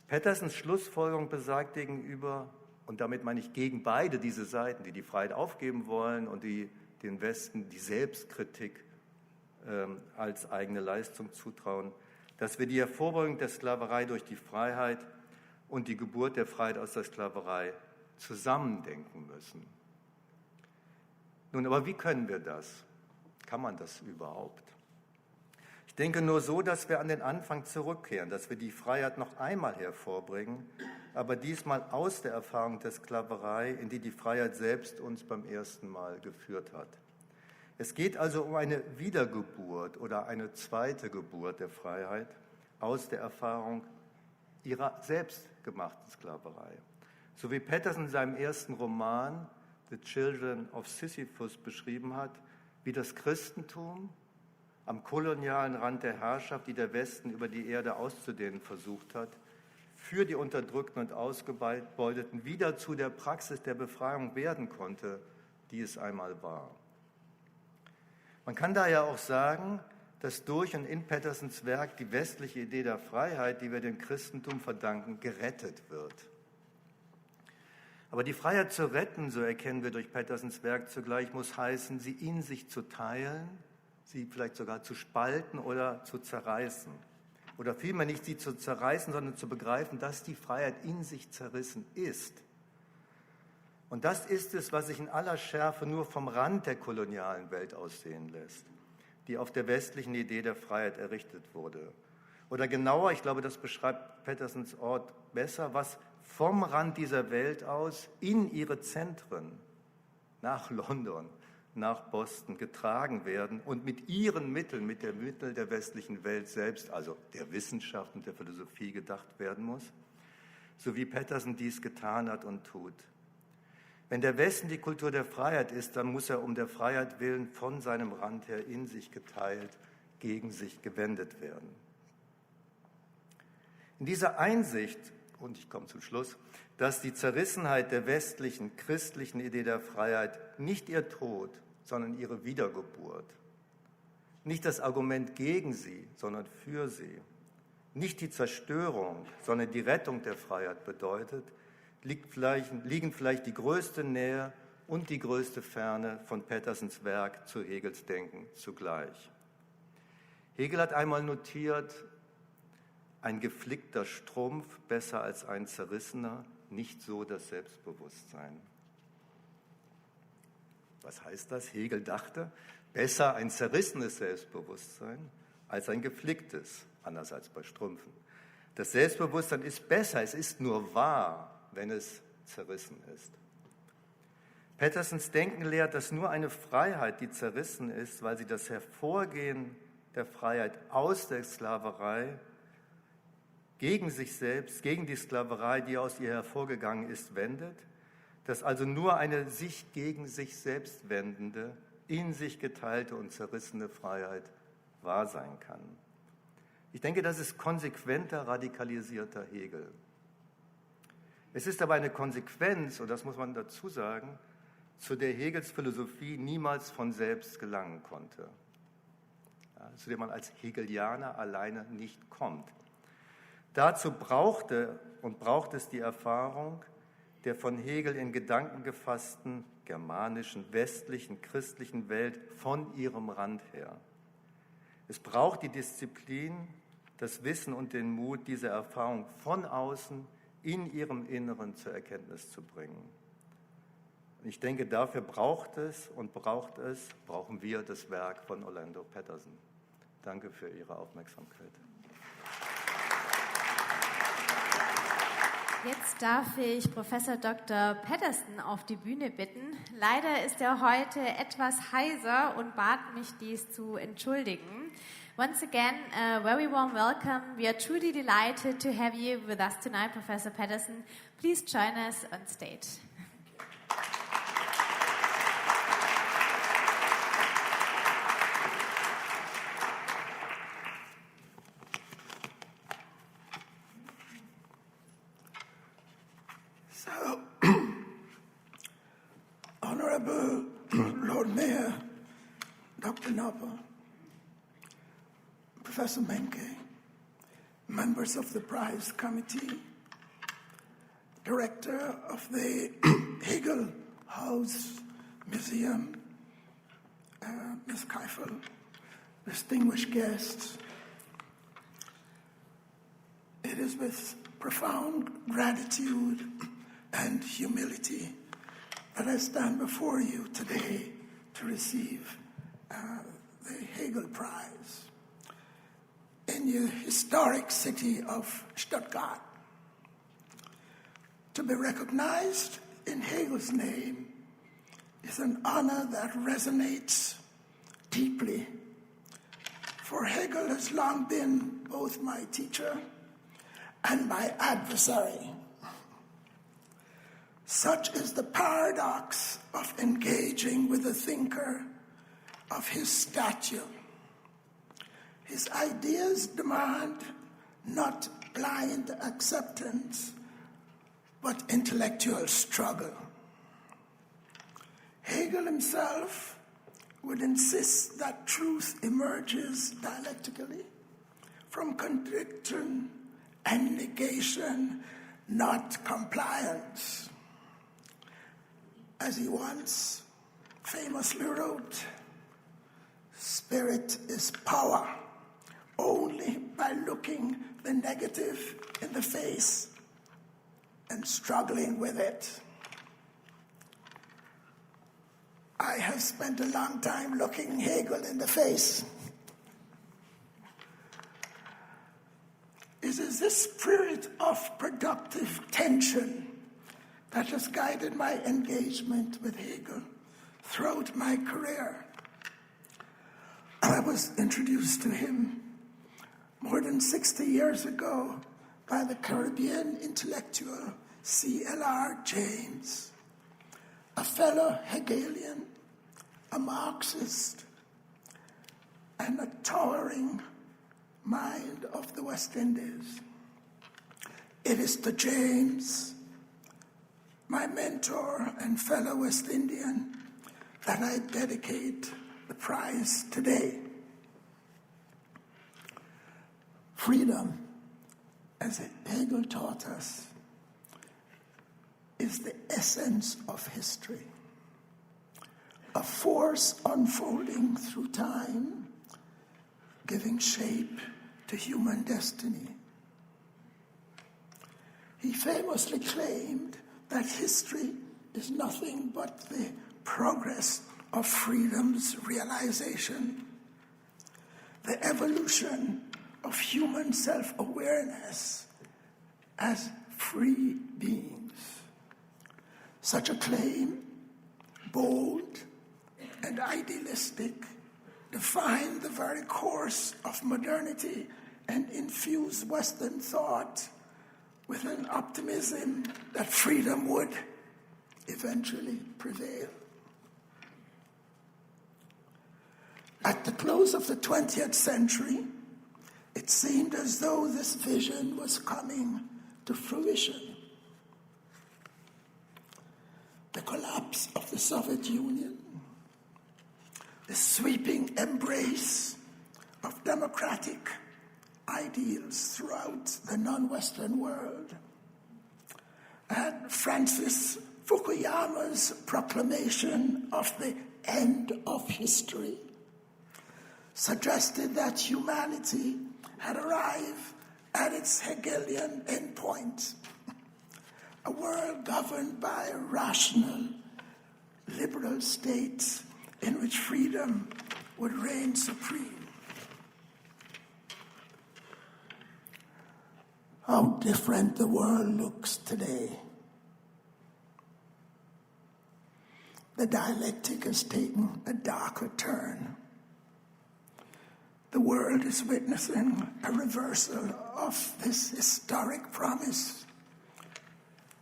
Petersens Schlussfolgerung besagt gegenüber, und damit meine ich gegen beide diese Seiten, die die Freiheit aufgeben wollen und die den Westen die Selbstkritik als eigene Leistung zutrauen, dass wir die Hervorbringung der Sklaverei durch die Freiheit und die Geburt der Freiheit aus der Sklaverei zusammendenken müssen. Nun, aber wie können wir das? Kann man das überhaupt? Ich denke nur so, dass wir an den Anfang zurückkehren, dass wir die Freiheit noch einmal hervorbringen, aber diesmal aus der Erfahrung der Sklaverei, in die die Freiheit selbst uns beim ersten Mal geführt hat. Es geht also um eine Wiedergeburt oder eine zweite Geburt der Freiheit aus der Erfahrung ihrer selbstgemachten Sklaverei. So wie Petersen in seinem ersten Roman The Children of Sisyphus beschrieben hat, wie das Christentum am kolonialen Rand der Herrschaft, die der Westen über die Erde auszudehnen versucht hat, für die Unterdrückten und Ausgebeuteten wieder zu der Praxis der Befreiung werden konnte, die es einmal war. Man kann daher auch sagen, dass durch und in Petersens Werk die westliche Idee der Freiheit, die wir dem Christentum verdanken, gerettet wird. Aber die Freiheit zu retten, so erkennen wir durch Petersens Werk zugleich, muss heißen, sie in sich zu teilen, sie vielleicht sogar zu spalten oder zu zerreißen. Oder vielmehr nicht sie zu zerreißen, sondern zu begreifen, dass die Freiheit in sich zerrissen ist. Und das ist es, was sich in aller Schärfe nur vom Rand der kolonialen Welt aussehen lässt, die auf der westlichen Idee der Freiheit errichtet wurde. Oder genauer, ich glaube, das beschreibt Petersens Ort besser, was vom Rand dieser Welt aus in ihre Zentren nach London, nach Boston getragen werden und mit ihren Mitteln, mit den Mitteln der westlichen Welt selbst, also der Wissenschaft und der Philosophie gedacht werden muss, so wie Petersen dies getan hat und tut. Wenn der Westen die Kultur der Freiheit ist, dann muss er um der Freiheit willen von seinem Rand her in sich geteilt, gegen sich gewendet werden. In dieser Einsicht, und ich komme zum Schluss, dass die Zerrissenheit der westlichen, christlichen Idee der Freiheit nicht ihr Tod, sondern ihre Wiedergeburt, nicht das Argument gegen sie, sondern für sie, nicht die Zerstörung, sondern die Rettung der Freiheit bedeutet, liegen vielleicht die größte Nähe und die größte Ferne von Petersens Werk zu Hegels Denken zugleich. Hegel hat einmal notiert, ein geflickter Strumpf besser als ein zerrissener, nicht so das Selbstbewusstsein. Was heißt das? Hegel dachte, besser ein zerrissenes Selbstbewusstsein als ein geflicktes, anders als bei Strümpfen. Das Selbstbewusstsein ist besser, es ist nur wahr, wenn es zerrissen ist. Petersens Denken lehrt, dass nur eine Freiheit, die zerrissen ist, weil sie das Hervorgehen der Freiheit aus der Sklaverei gegen sich selbst, gegen die Sklaverei, die aus ihr hervorgegangen ist, wendet, dass also nur eine sich gegen sich selbst wendende, in sich geteilte und zerrissene Freiheit wahr sein kann. Ich denke, das ist konsequenter, radikalisierter Hegel. Es ist aber eine Konsequenz, und das muss man dazu sagen, zu der Hegels Philosophie niemals von selbst gelangen konnte, ja, zu der man als Hegelianer alleine nicht kommt. Dazu braucht es die Erfahrung der von Hegel in Gedanken gefassten germanischen, westlichen, christlichen Welt von ihrem Rand her. Es braucht die Disziplin, das Wissen und den Mut, diese Erfahrung von außen in ihrem Inneren zur Erkenntnis zu bringen. Und ich denke, dafür brauchen wir das Werk von Orlando Petersen. Danke für Ihre Aufmerksamkeit. Jetzt darf ich Professor Dr. Patterson auf die Bühne bitten. Leider ist er heute etwas heiser und bat mich, dies zu entschuldigen. Once again, a very warm welcome. We are truly delighted to have you with us tonight, Professor Patterson. Please join us on stage. Honorable Lord Mayor, Dr. Nopper, Professor Menke, members of the Prize Committee, Director of the Hegel-Haus Museum, Ms. Keifel, distinguished guests. It is with profound gratitude and humility that I stand before you today to receive the Hegel Prize in the historic city of Stuttgart. To be recognized in Hegel's name is an honor that resonates deeply, for Hegel has long been both my teacher and my adversary. Such is the paradox of engaging with a thinker of his stature. His ideas demand not blind acceptance, but intellectual struggle. Hegel himself would insist that truth emerges dialectically from contradiction and negation, not compliance. As he once famously wrote, "Spirit is power only by looking the negative in the face and struggling with it." I have spent a long time looking Hegel in the face. It is this spirit of productive tension that has guided my engagement with Hegel throughout my career. I was introduced to him more than 60 years ago by the Caribbean intellectual C.L.R. James, a fellow Hegelian, a Marxist, and a towering mind of the West Indies. It is to James, my mentor and fellow West Indian, that I dedicate the prize today. Freedom, as Hegel taught us, is the essence of history, a force unfolding through time, giving shape to human destiny. He famously claimed that history is nothing but the progress of freedom's realization, the evolution of human self-awareness as free beings. Such a claim, bold and idealistic, defined the very course of modernity and infused Western thought with an optimism that freedom would eventually prevail. At the close of the 20th century, it seemed as though this vision was coming to fruition. The collapse of the Soviet Union, the sweeping embrace of democratic ideals throughout the non-Western world, and Francis Fukuyama's proclamation of the end of history suggested that humanity had arrived at its Hegelian endpoint, a world governed by a rational, liberal state in which freedom would reign supreme. how different the world looks today. The dialectic has taken a darker turn. The world is witnessing a reversal of this historic promise,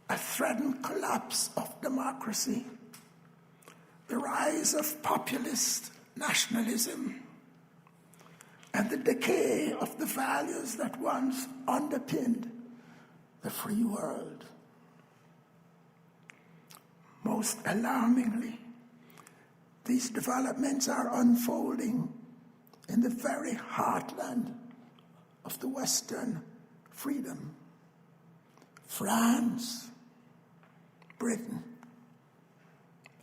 a threatened collapse of democracy, the rise of populist nationalism, and the decay of the values that once underpinned the free world. Most alarmingly, these developments are unfolding in the very heartland of the Western freedom. France, Britain,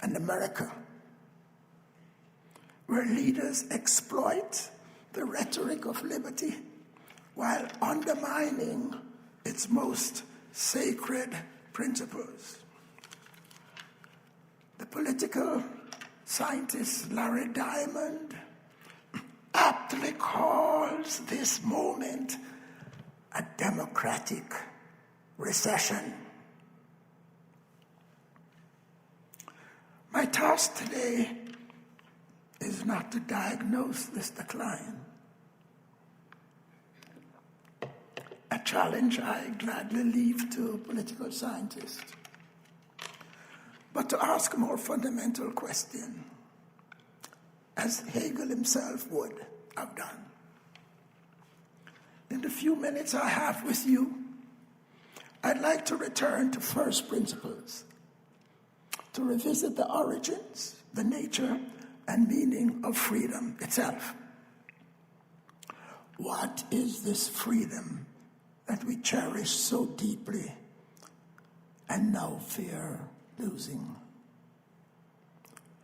and America, where leaders exploit the rhetoric of liberty while undermining its most sacred principles. The political scientist Larry Diamond aptly calls this moment a democratic recession. My task today is not to diagnose this decline, a challenge I gladly leave to political scientists, but to ask a more fundamental question, as Hegel himself would have done. In the few minutes I have with you, I'd like to return to first principles, to revisit the origins, the nature, and meaning of freedom itself. What is this freedom that we cherish so deeply and now fear losing?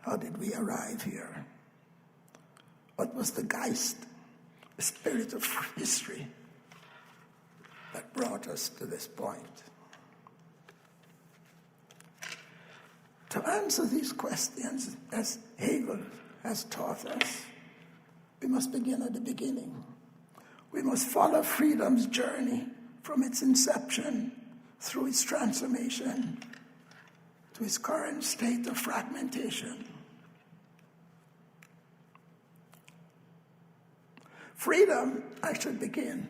How did we arrive here? What was the Geist, the spirit of history, that brought us to this point? To answer these questions, as Hegel has taught us, we must begin at the beginning. We must follow freedom's journey from its inception through its transformation to its current state of fragmentation. Freedom, I should begin,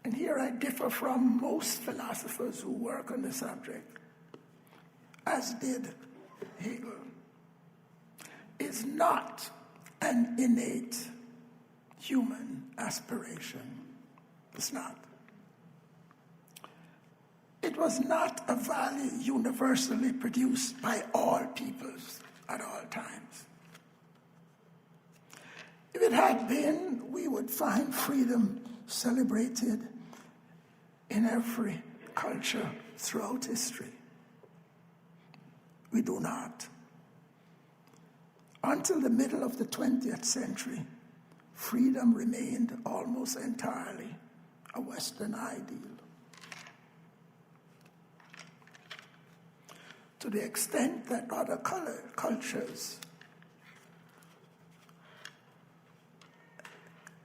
and here I differ from most philosophers who work on the subject, as did Hegel, is not an innate human aspiration. It's not. It was not a value universally produced by all peoples at all times. If it had been, we would find freedom celebrated in every culture throughout history. We do not. Until the middle of the 20th century, freedom remained almost entirely a Western ideal. To the extent that other cultures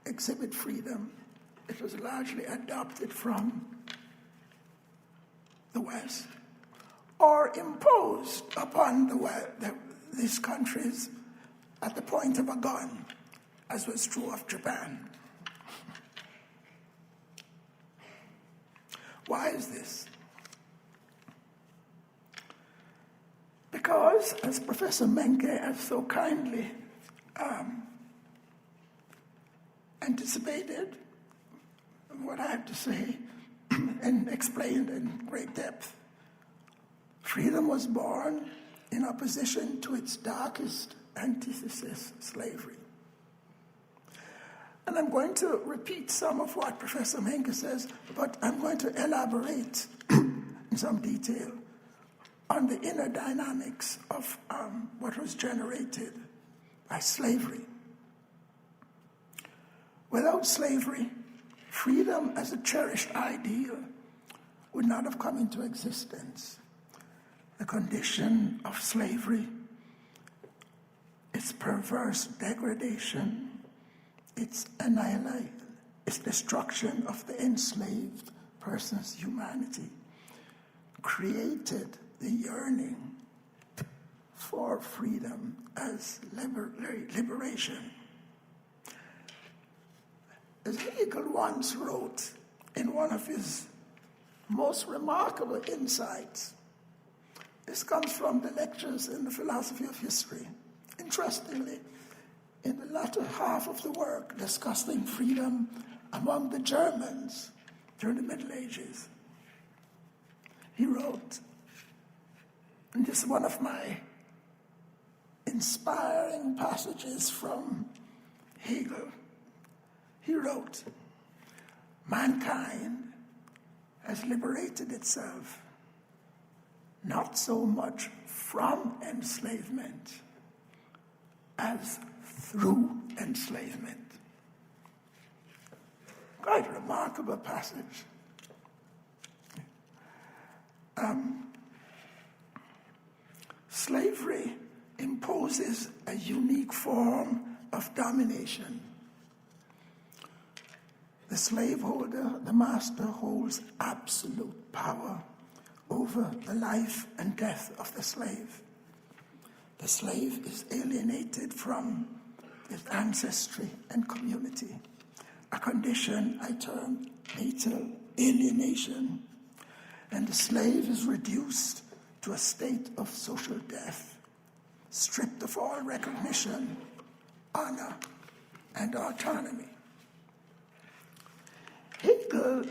exhibit freedom, it was largely adopted from the West or imposed upon these countries at the point of a gun, as was true of Japan. Why is this? Because, as Professor Menke has so kindly anticipated what I have to say and explained in great depth, freedom was born in opposition to its darkest antithesis, slavery. And I'm going to repeat some of what Professor Menke says, but I'm going to elaborate in some detail on the inner dynamics of what was generated by slavery. Without slavery, freedom as a cherished ideal would not have come into existence. The condition of slavery, its perverse degradation, its annihilation, its destruction of the enslaved person's humanity, created the yearning for freedom as liberation. As Hegel once wrote in one of his most remarkable insights, this comes from the lectures in the philosophy of history. Interestingly, in the latter half of the work discussing freedom among the Germans during the Middle Ages, he wrote, and this is one of my inspiring passages from Hegel. He wrote, "Mankind has liberated itself not so much from enslavement as through enslavement." Quite a remarkable passage. Slavery imposes a unique form of domination. The slaveholder, the master, holds absolute power over the life and death of the slave. The slave is alienated from his ancestry and community, a condition I term natal alienation, and the slave is reduced to a state of social death, stripped of all recognition, honor, and autonomy. Hegel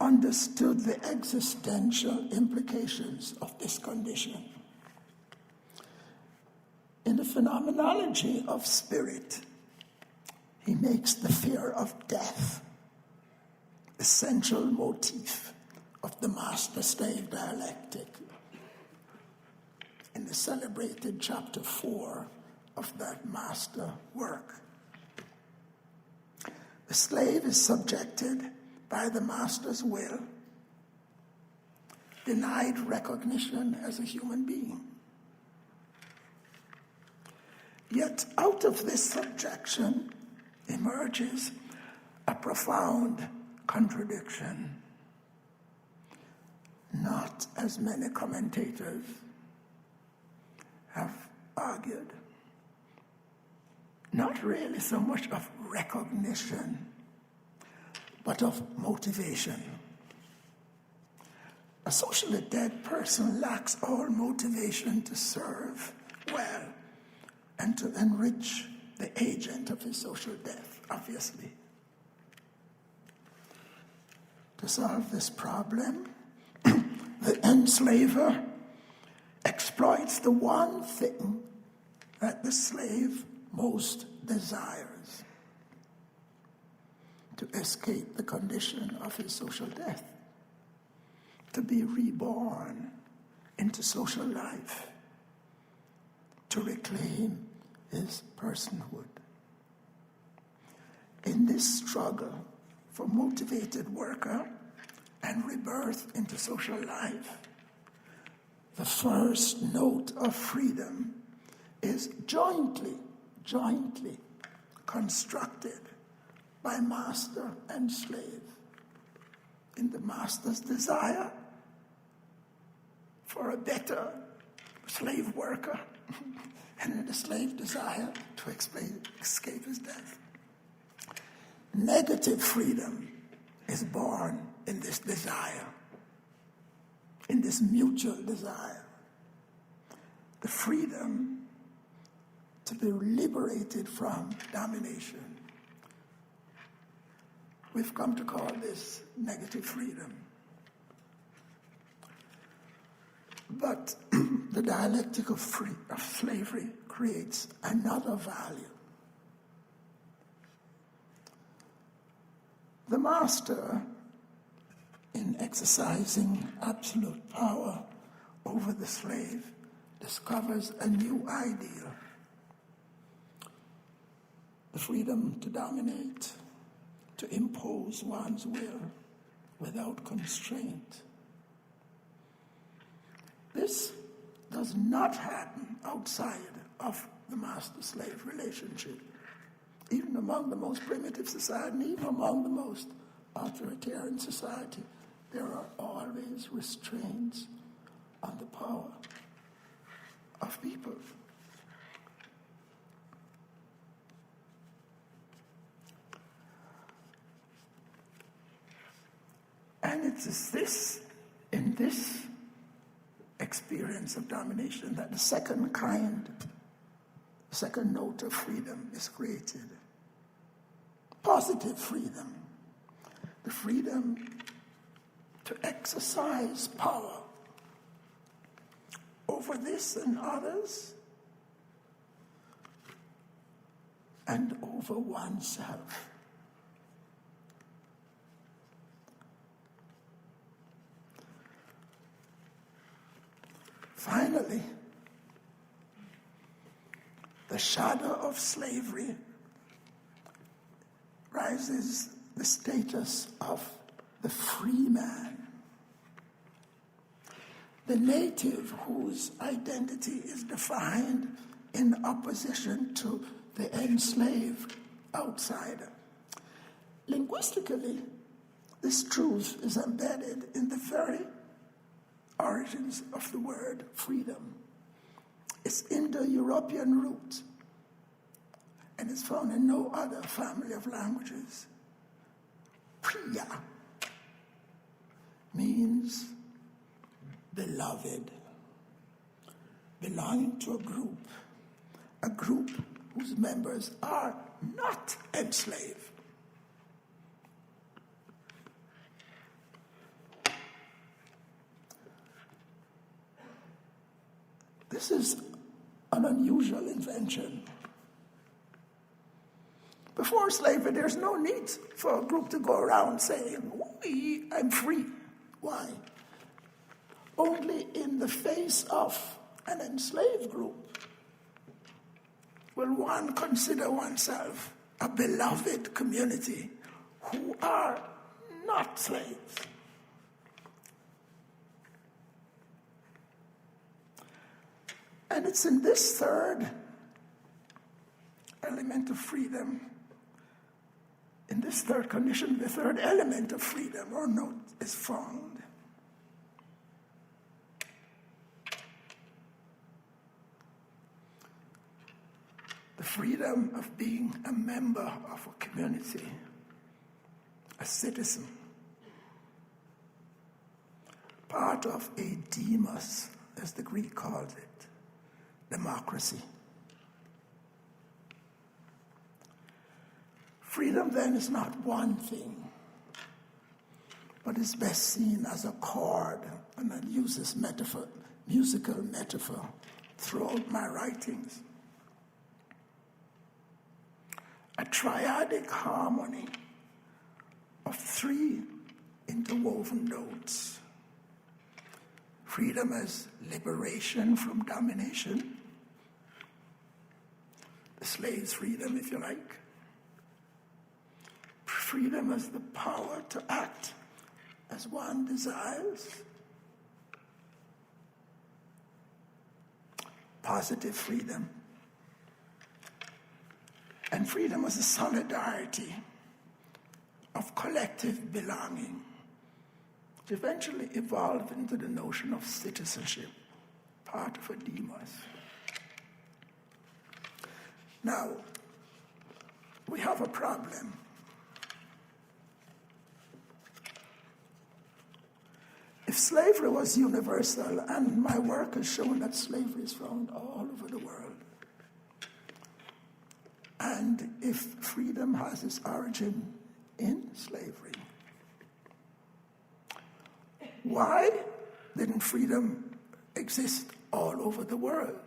understood the existential implications of this condition. In the phenomenology of spirit, he makes the fear of death the central motif of the master-slave dialectic in the celebrated chapter 4 of that master work. The slave is subjected by the master's will, denied recognition as a human being. Yet out of this subjection emerges a profound contradiction. Not, as many commentators have argued, not really so much of recognition, but of motivation. A socially dead person lacks all motivation to serve well and to enrich the agent of his social death, obviously. To solve this problem, the enslaver exploits the one thing that the slave most desires: to escape the condition of his social death, to be reborn into social life, to reclaim his personhood. In this struggle for motivated worker and rebirth into social life, the first note of freedom is jointly constructed by master and slave. In the master's desire for a better slave worker, and in the slave desire to escape his death. Negative freedom is born in this desire, in this mutual desire. The freedom to be liberated from domination. We've come to call this negative freedom. But the dialectic of slavery creates another value. The master, in exercising absolute power over the slave, discovers a new ideal: the freedom to dominate, to impose one's will without constraint. This does not happen outside of the master-slave relationship, even among the most primitive society, even among the most authoritarian society, there are always restraints on the power of people. And it is this, in this experience of domination, that the second note of freedom is created. Positive freedom. The freedom to exercise power over this and others, and over oneself. Finally, the shadow of slavery rises the status of the free man, the native whose identity is defined in opposition to the enslaved outsider. Linguistically, this truth is embedded in the very origins of the word freedom. Its Indo-European root, and it's found in no other family of languages. Priya means beloved, belonging to a group whose members are not enslaved. This is an unusual invention. Before slavery, there's no need for a group to go around saying, I'm free. Why? Only in the face of an enslaved group will one consider oneself a beloved community who are not slaves. And it's in this third element of freedom, in this third condition, the third element of freedom or note is found. The freedom of being a member of a community, a citizen, part of a demos, as the Greek calls it. Democracy. Freedom then is not one thing, but is best seen as a chord, and I use this musical metaphor throughout my writings. A triadic harmony of three interwoven notes. Freedom as liberation from domination, the slave's freedom, if you like. Freedom as the power to act as one desires. Positive freedom. And freedom as a solidarity of collective belonging, which eventually evolved into the notion of citizenship, part of a demos. Now, we have a problem. If slavery was universal, and my work has shown that slavery is found all over the world, and if freedom has its origin in slavery, why didn't freedom exist all over the world?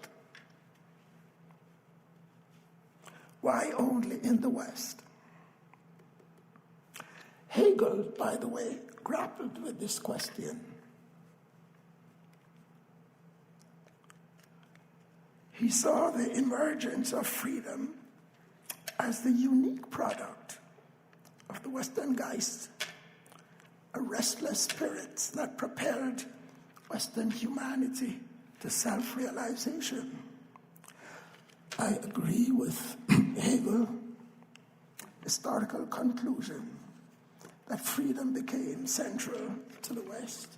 Why only in the West? Hegel, by the way, grappled with this question. He saw the emergence of freedom as the unique product of the Western Geist, a restless spirit that propelled Western humanity to self-realization. I agree with Hegel's historical conclusion that freedom became central to the West,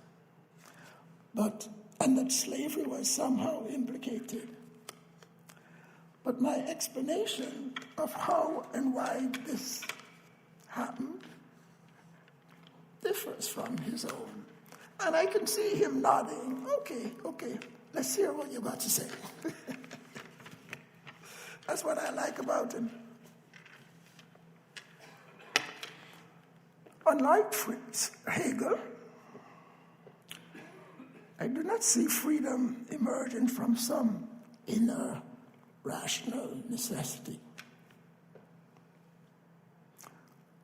and that slavery was somehow implicated. But my explanation of how and why this happened differs from his own. And I can see him nodding. Okay, let's hear what you're about to say. That's what I like about him. Unlike Hegel, I do not see freedom emerging from some inner rational necessity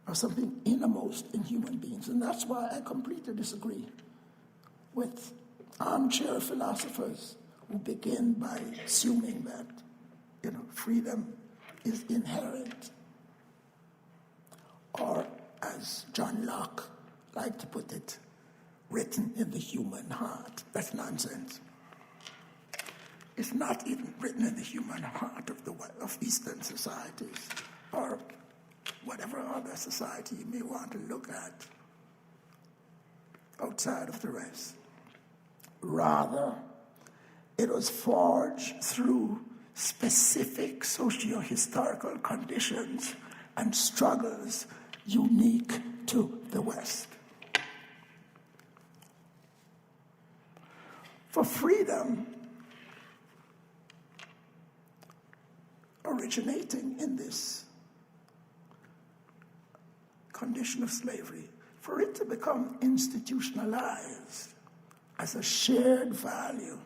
or something innermost in human beings. And that's why I completely disagree with armchair philosophers who begin by assuming that, freedom is inherent, or, as John Locke liked to put it, written in the human heart. That's nonsense. It's not even written in the human heart of Eastern societies, or whatever other society you may want to look at outside of the rest. Rather, it was forged through specific socio-historical conditions and struggles unique to the West. For freedom, originating in this condition of slavery, for it to become institutionalized as a shared value,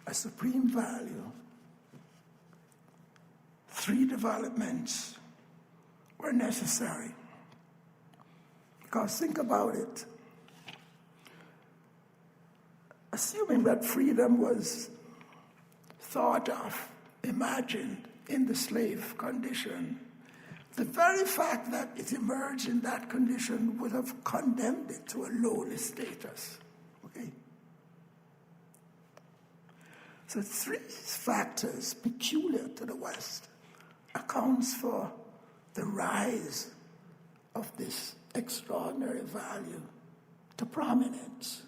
a supreme value, three developments were necessary. Because think about it. Assuming that freedom was thought of, imagined in the slave condition, the very fact that it emerged in that condition would have condemned it to a lowly status. Okay? So three factors peculiar to the West accounts for the rise of this extraordinary value to prominence,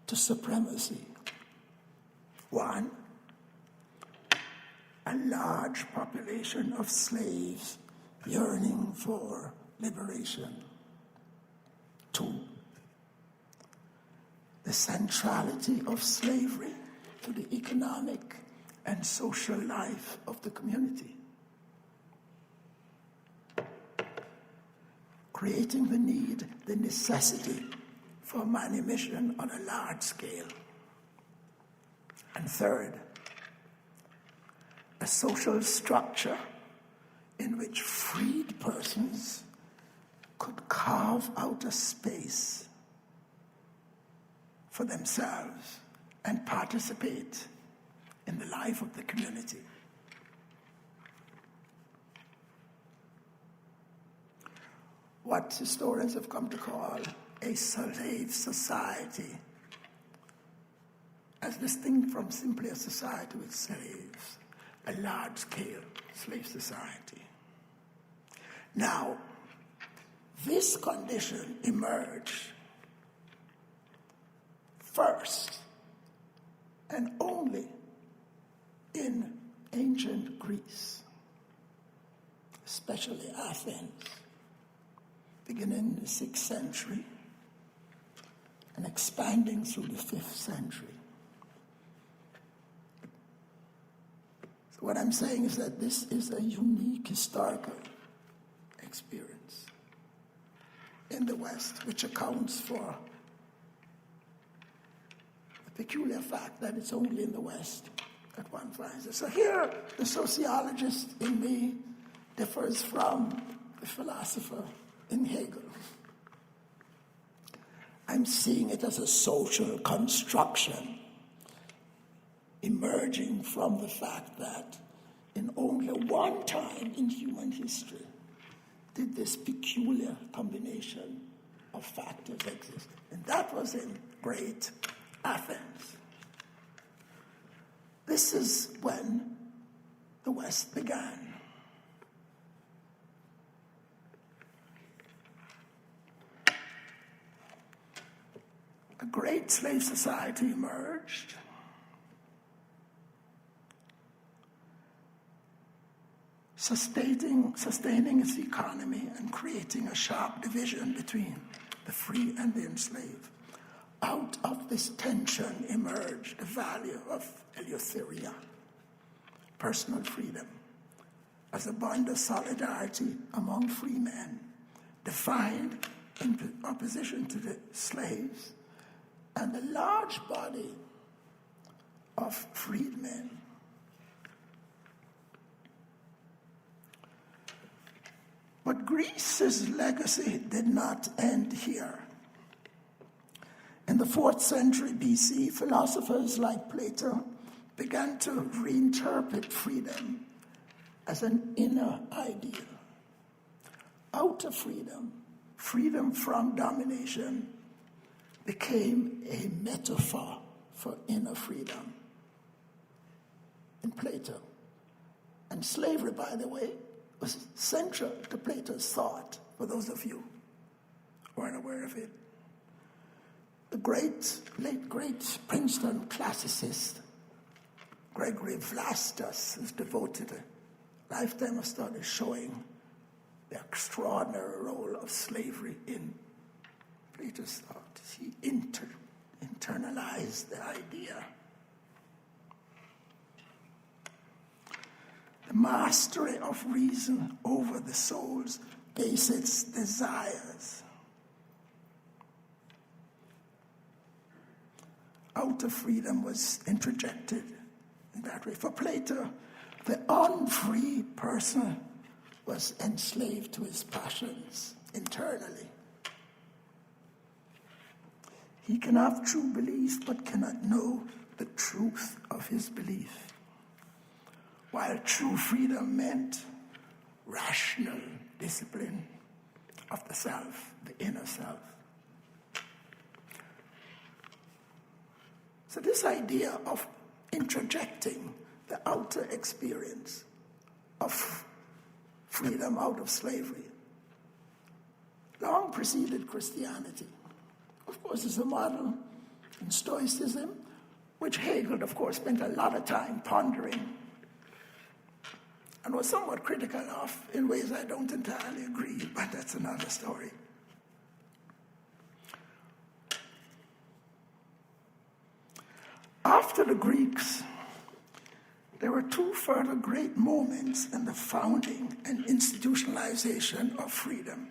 to supremacy. One, a large population of slaves yearning for liberation. Two, the centrality of slavery to the economic and social life of the community, creating the need, the necessity for manumission on a large scale. And third, a social structure in which freed persons could carve out a space for themselves and participate in the life of the community. What historians have come to call a slave society, as distinct from simply a society with slaves, a large-scale slave society. Now, this condition emerged first and only in ancient Greece, especially Athens, beginning in the 6th century and expanding through the 5th century. So what I'm saying is that this is a unique historical experience in the West, which accounts for the peculiar fact that it's only in the West that one finds it. So here, the sociologist in me differs from the philosopher in Hegel. I'm seeing it as a social construction emerging from the fact that in only one time in human history did this peculiar combination of factors exist. And that was in great Athens. This is when the West began. a great slave society emerged. Sustaining its economy and creating a sharp division between the free and the enslaved. Out of this tension emerged the value of eleutheria, personal freedom, as a bond of solidarity among free men, defined in opposition to the slaves and the large body of freedmen. But Greece's legacy did not end here. In the 4th century BC, philosophers like Plato began to reinterpret freedom as an inner ideal. Outer freedom, freedom from domination, became a metaphor for inner freedom in Plato. And slavery, by the way, was central to Plato's thought, for those of you who aren't aware of it. The late great Princeton classicist, Gregory Vlastos, has devoted a lifetime of study showing the extraordinary role of slavery in Plato's thought. He internalized the idea. The mastery of reason over the soul's basest desires. Outer freedom was interjected in that way. For Plato, the unfree person was enslaved to his passions internally. He can have true belief but cannot know the truth of his belief. While true freedom meant rational discipline of the self, the inner self. So this idea of interjecting the outer experience of freedom out of slavery long preceded Christianity. Of course, it's a model in Stoicism, which Hegel, of course, spent a lot of time pondering and was somewhat critical of in ways I don't entirely agree, but that's another story. After the Greeks, there were two further great moments in the founding and institutionalization of freedom.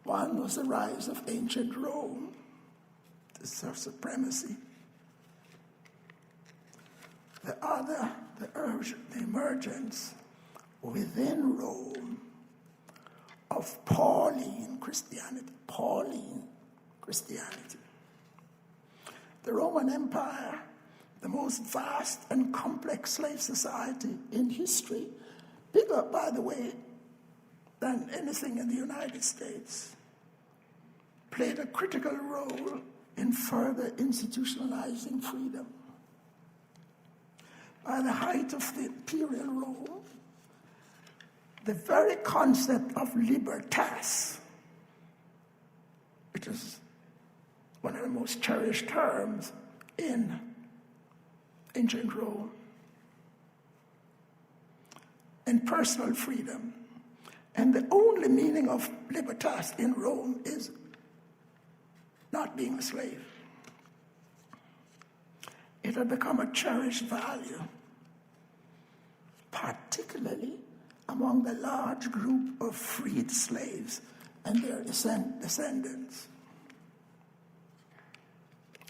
One was the rise of ancient Rome, the supremacy. The other, the emergence within Rome of Pauline Christianity. The Roman Empire, the most vast and complex slave society in history, bigger, by the way, than anything in the United States, played a critical role in further institutionalizing freedom. By the height of the imperial Rome, the very concept of libertas, which is one of the most cherished terms in ancient Rome, and personal freedom. And the only meaning of libertas in Rome is not being a slave. It had become a cherished value, particularly among the large group of freed slaves and their descendants.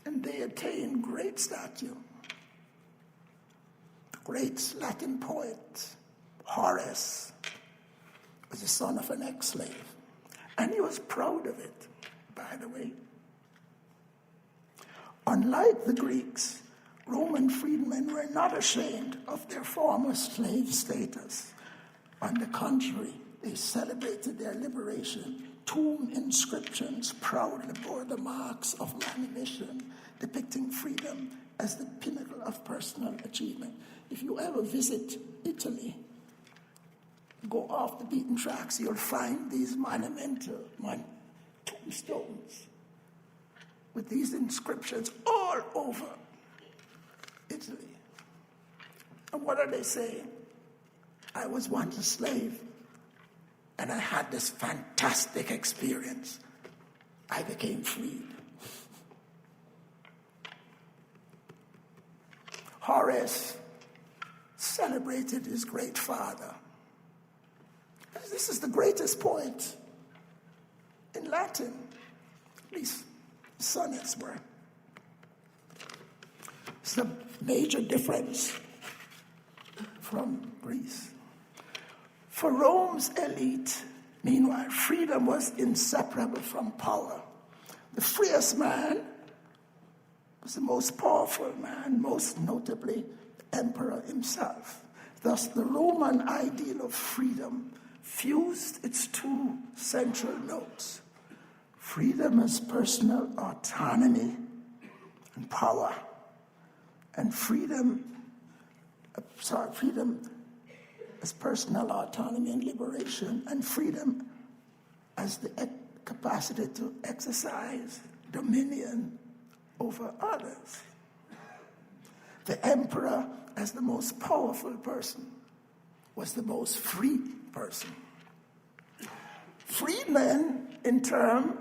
And they attained great stature. The great Latin poet, Horace, was the son of an ex-slave. And he was proud of it, by the way. Unlike the Greeks, Roman freedmen were not ashamed of their former slave status. On the contrary, they celebrated their liberation. Tomb inscriptions proudly bore the marks of manumission, depicting freedom as the pinnacle of personal achievement. If you ever visit Italy, go off the beaten tracks, you'll find these monumental tombstones with these inscriptions all over Italy. And what are they saying? I was once a slave, and I had this fantastic experience. I became freed. Horace celebrated his great father. This is the greatest point in Latin, at least sonnets were. It's a major difference from Greece. For Rome's elite, meanwhile, freedom was inseparable from power. The freest man was the most powerful man, most notably the emperor himself. Thus, the Roman ideal of freedom fused its two central notes: freedom as personal autonomy and power, and freedom as personal autonomy and liberation, and freedom as the capacity to exercise dominion over others. The emperor, as the most powerful person, was the most free person. Freedmen, in turn,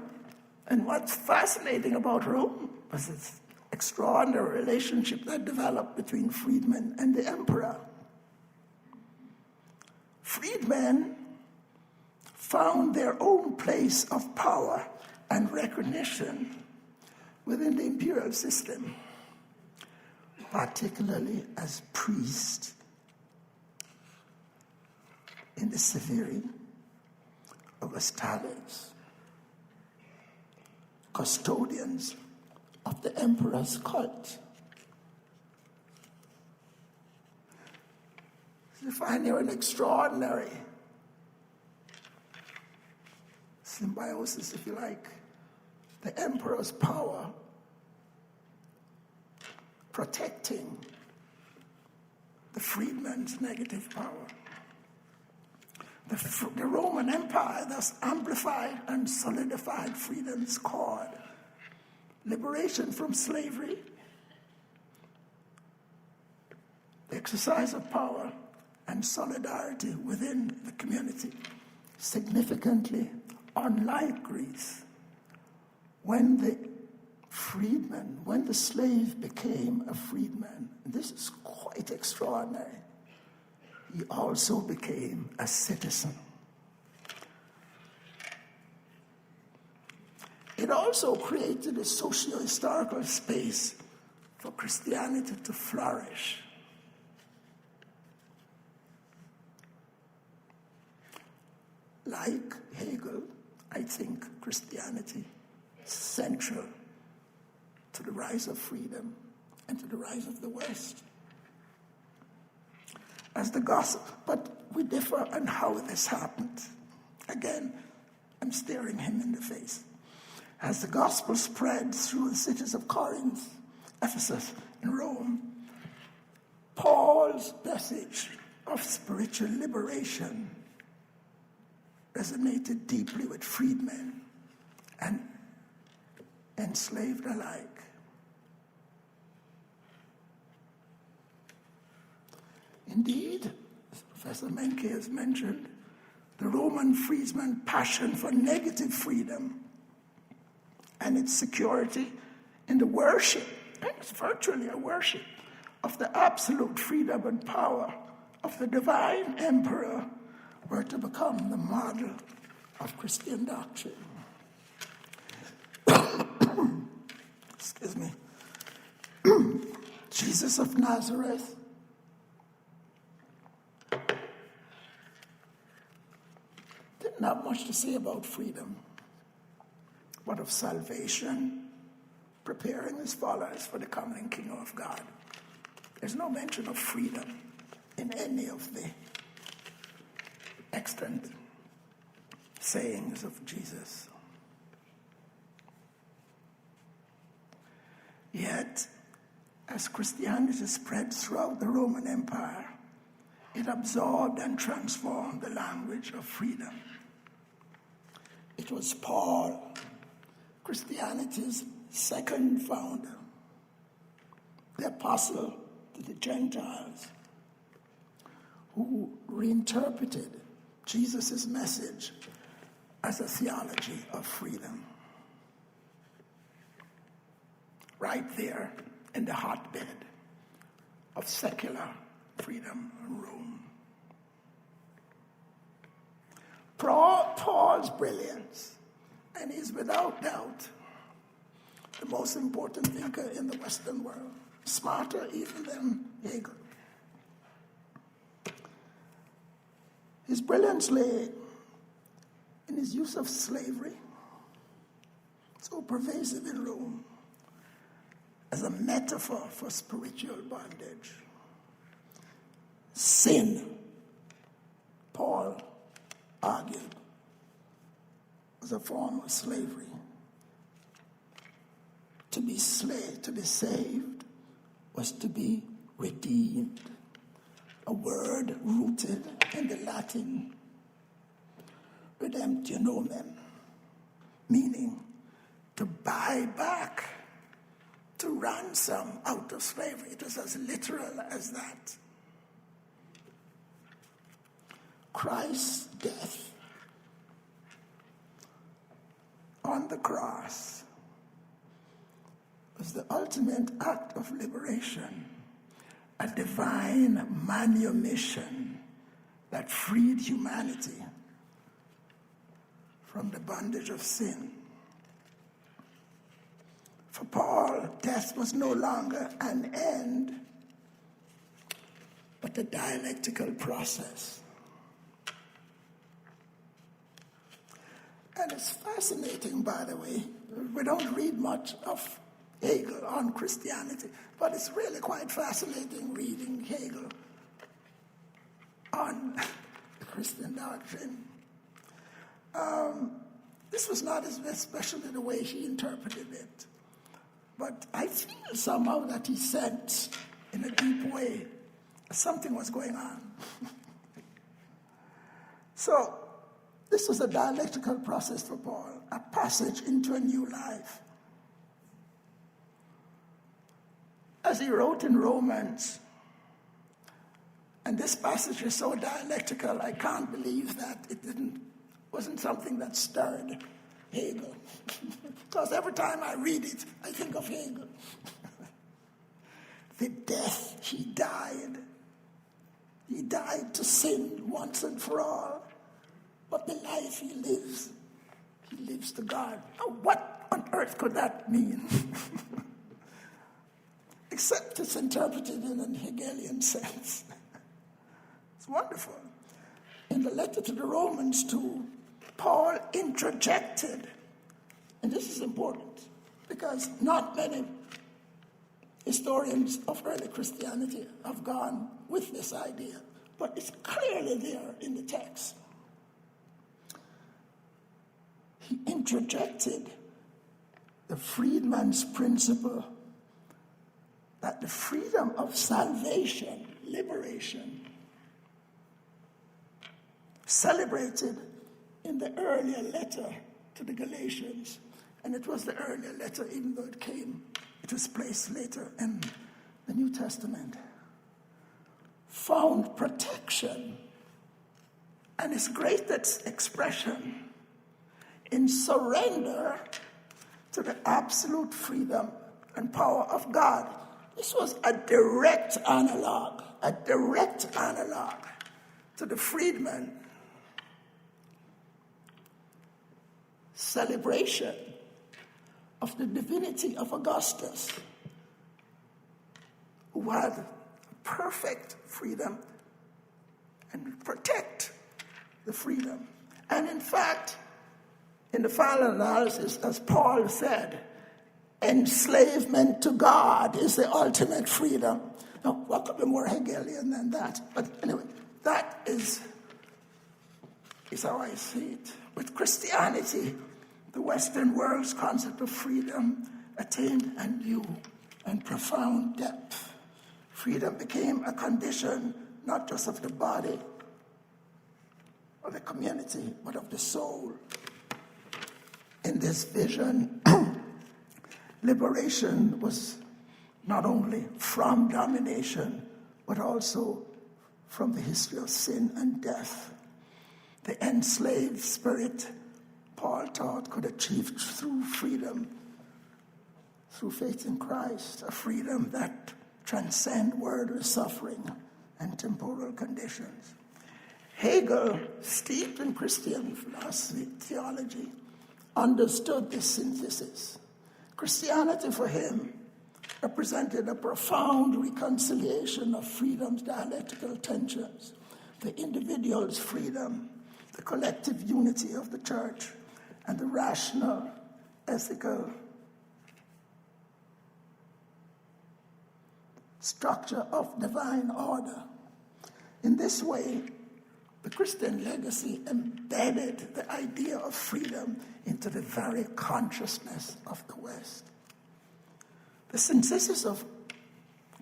and what's fascinating about Rome was its extraordinary relationship that developed between freedmen and the emperor. Freedmen found their own place of power and recognition within the imperial system, particularly as priests in the Severi, Augustales, custodians of the emperor's cult. You find there an extraordinary symbiosis, if you like, the emperor's power protecting the freedman's negative power. The Roman Empire thus amplified and solidified freedom's cord, liberation from slavery, the exercise of power, and solidarity within the community. Significantly, unlike Greece, when the slave became a freedman, and this is quite extraordinary, he also became a citizen. It also created a socio-historical space for Christianity to flourish. Like Hegel, I think Christianity is central to the rise of freedom and to the rise of the West. As the gospel, but we differ on how this happened. Again, I'm staring him in the face. As the gospel spread through the cities of Corinth, Ephesus, and Rome, Paul's message of spiritual liberation resonated deeply with freedmen and enslaved alike. Indeed, as Professor Menke has mentioned, the Roman freedman's passion for negative freedom and its security in the worship, and it's virtually a worship, of the absolute freedom and power of the divine emperor were to become the model of Christian doctrine. Excuse me. Jesus of Nazareth didn't have much to say about freedom, but of salvation, preparing his followers for the coming kingdom of God. There's no mention of freedom in any of the extant sayings of Jesus. Yet, as Christianity spread throughout the Roman Empire, it absorbed and transformed the language of freedom. It was Paul, Christianity's second founder, the apostle to the Gentiles, who reinterpreted Jesus' message as a theology of freedom. Right there in the hotbed of secular freedom in Rome. Paul's brilliance, and he's without doubt the most important thinker in the Western world, smarter even than Hegel. His brilliance lay in his use of slavery, so pervasive in Rome, as a metaphor for spiritual bondage. Sin, Paul argued, was a form of slavery. To be saved was to be redeemed, a word rooted in the Latin redemptionem, meaning to buy back, to ransom out of slavery. It was as literal as that. Christ's death on the cross was the ultimate act of liberation, a divine manumission that freed humanity from the bondage of sin. For Paul, death was no longer an end, but a dialectical process. And it's fascinating, by the way. We don't read much of Hegel on Christianity, but it's really quite fascinating reading Hegel on the Christian doctrine. This was not especially the way he interpreted it, but I feel somehow that he sensed in a deep way something was going on. So this was a dialectical process for Paul, a passage into a new life. As he wrote in Romans, and this passage is so dialectical, I can't believe that it wasn't something that stirred Hegel. Because every time I read it, I think of Hegel. The death he died. He died to sin once and for all. But the life he lives to God. Now, what on earth could that mean? Except it's interpreted in an Hegelian sense. It's wonderful. In the letter to the Romans too, Paul interjected, and this is important, because not many historians of early Christianity have gone with this idea, but it's clearly there in the text. He interjected the freedman's principle that the freedom of salvation, liberation, celebrated in the earlier letter to the Galatians, and it was the earlier letter even though it was placed later in the New Testament, found protection and its greatest expression in surrender to the absolute freedom and power of God. This was a direct analog to the freedman celebration of the divinity of Augustus, who had perfect freedom and protect the freedom. And in fact, in the final analysis, as Paul said, enslavement to God is the ultimate freedom. Now, what could be more Hegelian than that? But anyway, that is how I see it. With Christianity, the Western world's concept of freedom attained a new and profound depth. Freedom became a condition not just of the body or the community, but of the soul. In this vision, Liberation was not only from domination, but also from the history of sin and death. The enslaved spirit, Paul taught, could achieve through freedom, through faith in Christ, a freedom that transcends worldly suffering and temporal conditions. Hegel, steeped in Christian philosophy, theology, understood this synthesis. Christianity for him represented a profound reconciliation of freedom's dialectical tensions, the individual's freedom, the collective unity of the church, and the rational, ethical structure of divine order. In this way, the Christian legacy embedded the idea of freedom into the very consciousness of the West. The synthesis of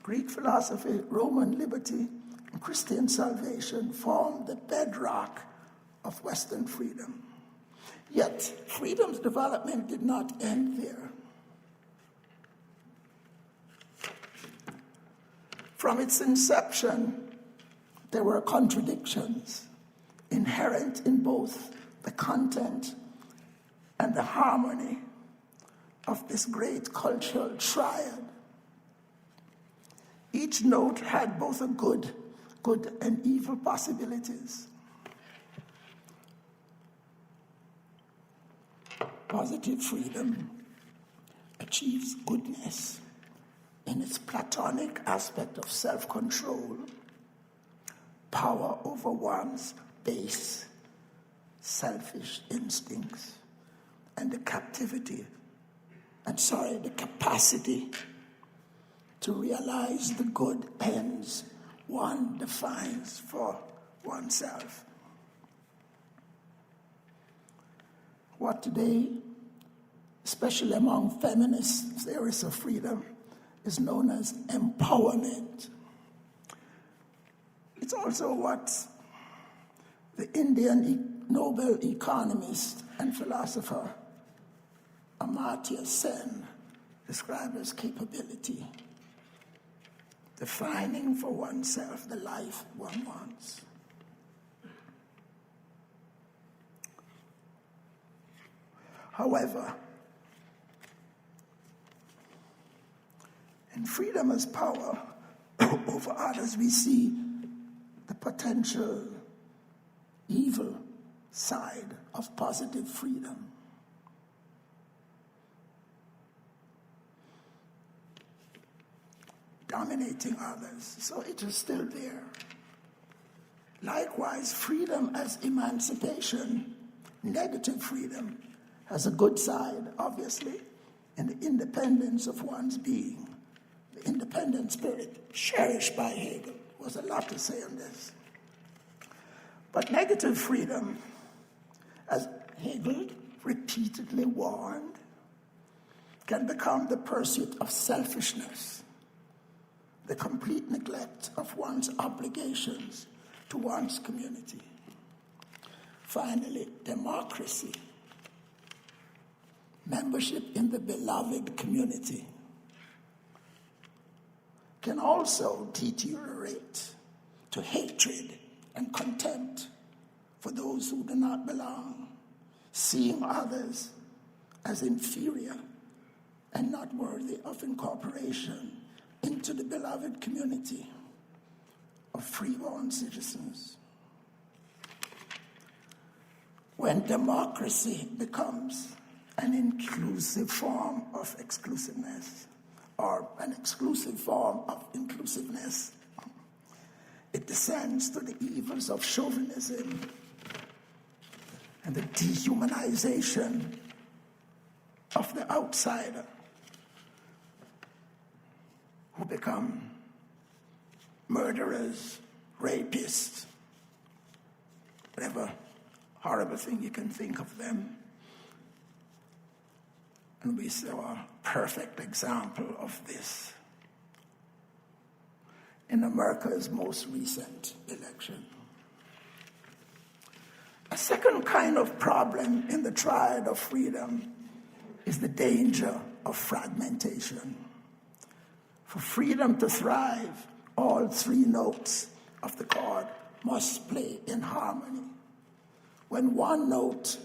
Greek philosophy, Roman liberty, and Christian salvation formed the bedrock of Western freedom. Yet, freedom's development did not end there. From its inception, there were contradictions inherent in both the content and the harmony of this great cultural triad. Each note had both a good and evil possibilities. Positive freedom achieves goodness in its Platonic aspect of self-control, power over one's base, selfish instincts, and the capacity to realize the good ends one defines for oneself. What today, especially among feminist theorists of freedom, is known as empowerment. It's also what the Indian Nobel economist and philosopher Amartya Sen described as capability, defining for oneself the life one wants. However, in freedom as power over others, we see the potential evil side of positive freedom. Dominating others, so it is still there. Likewise, freedom as emancipation, negative freedom, has a good side, obviously, in the independence of one's being. The independent spirit cherished by Hegel. There was a lot to say on this. But negative freedom, as Hegel repeatedly warned, can become the pursuit of selfishness, the complete neglect of one's obligations to one's community. Finally, democracy, membership in the beloved community, can also deteriorate to hatred and contempt for those who do not belong, seeing others as inferior and not worthy of incorporation into the beloved community of freeborn citizens. When democracy becomes an inclusive form of exclusiveness, or an exclusive form of inclusiveness, it descends to the evils of chauvinism and the dehumanization of the outsider, who become murderers, rapists, whatever horrible thing you can think of them. And we saw a perfect example of this in America's most recent election. A second kind of problem in the triad of freedom is the danger of fragmentation. For freedom to thrive, all three notes of the chord must play in harmony. When one note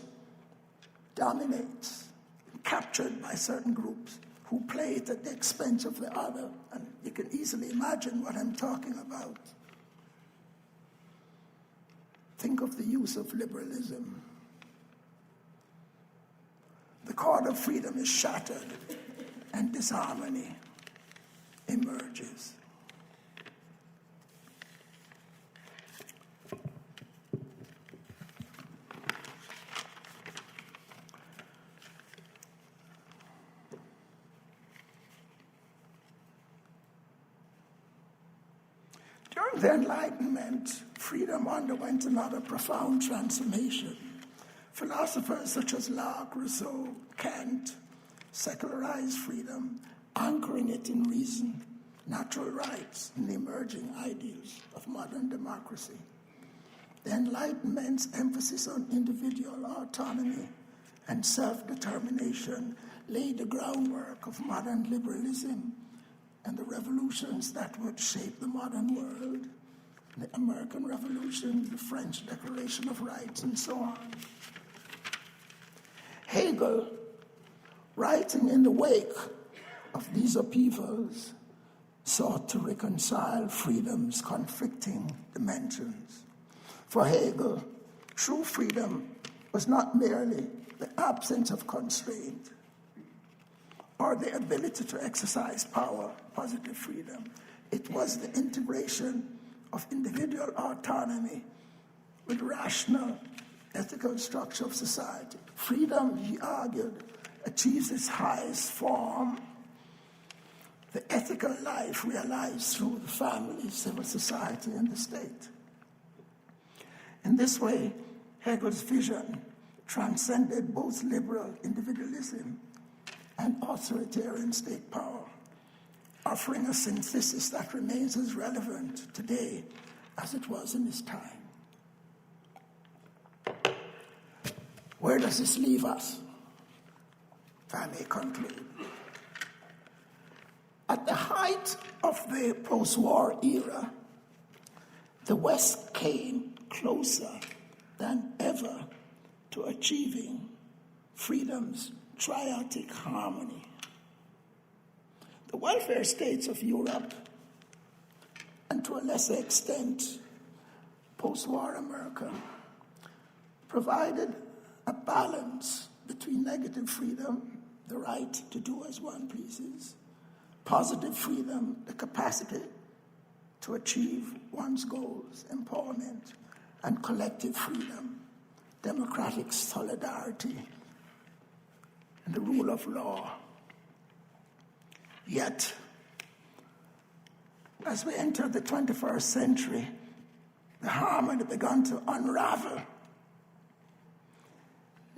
dominates, captured by certain groups who play it at the expense of the other, and you can easily imagine what I'm talking about. Think of the use of liberalism. The chord of freedom is shattered and disharmony emerges. During the Enlightenment, freedom underwent another profound transformation. Philosophers such as Locke, Rousseau, Kant secularized freedom, anchoring it in reason, natural rights, and the emerging ideals of modern democracy. The Enlightenment's emphasis on individual autonomy and self-determination laid the groundwork of modern liberalism and the revolutions that would shape the modern world, the American Revolution, the French Declaration of Rights, and so on. Hegel, writing in the wake of these upheavals, sought to reconcile freedom's conflicting dimensions. For Hegel, true freedom was not merely the absence of constraint or the ability to exercise power, positive freedom. It was the integration of individual autonomy with rational, ethical structure of society. Freedom, he argued, achieves its highest form, the ethical life realized through the family, civil society, and the state. In this way, Hegel's vision transcended both liberal individualism and authoritarian state power, offering a synthesis that remains as relevant today as it was in his time. Where does this leave us? If I may conclude. At the height of the post-war era, the West came closer than ever to achieving freedom's triadic harmony. The welfare states of Europe, and to a lesser extent, post-war America, provided a balance between negative freedom, the right to do as one pleases, positive freedom, the capacity to achieve one's goals, empowerment, and collective freedom, democratic solidarity, and the rule of law. Yet, as we enter the 21st century, the harmony began to unravel.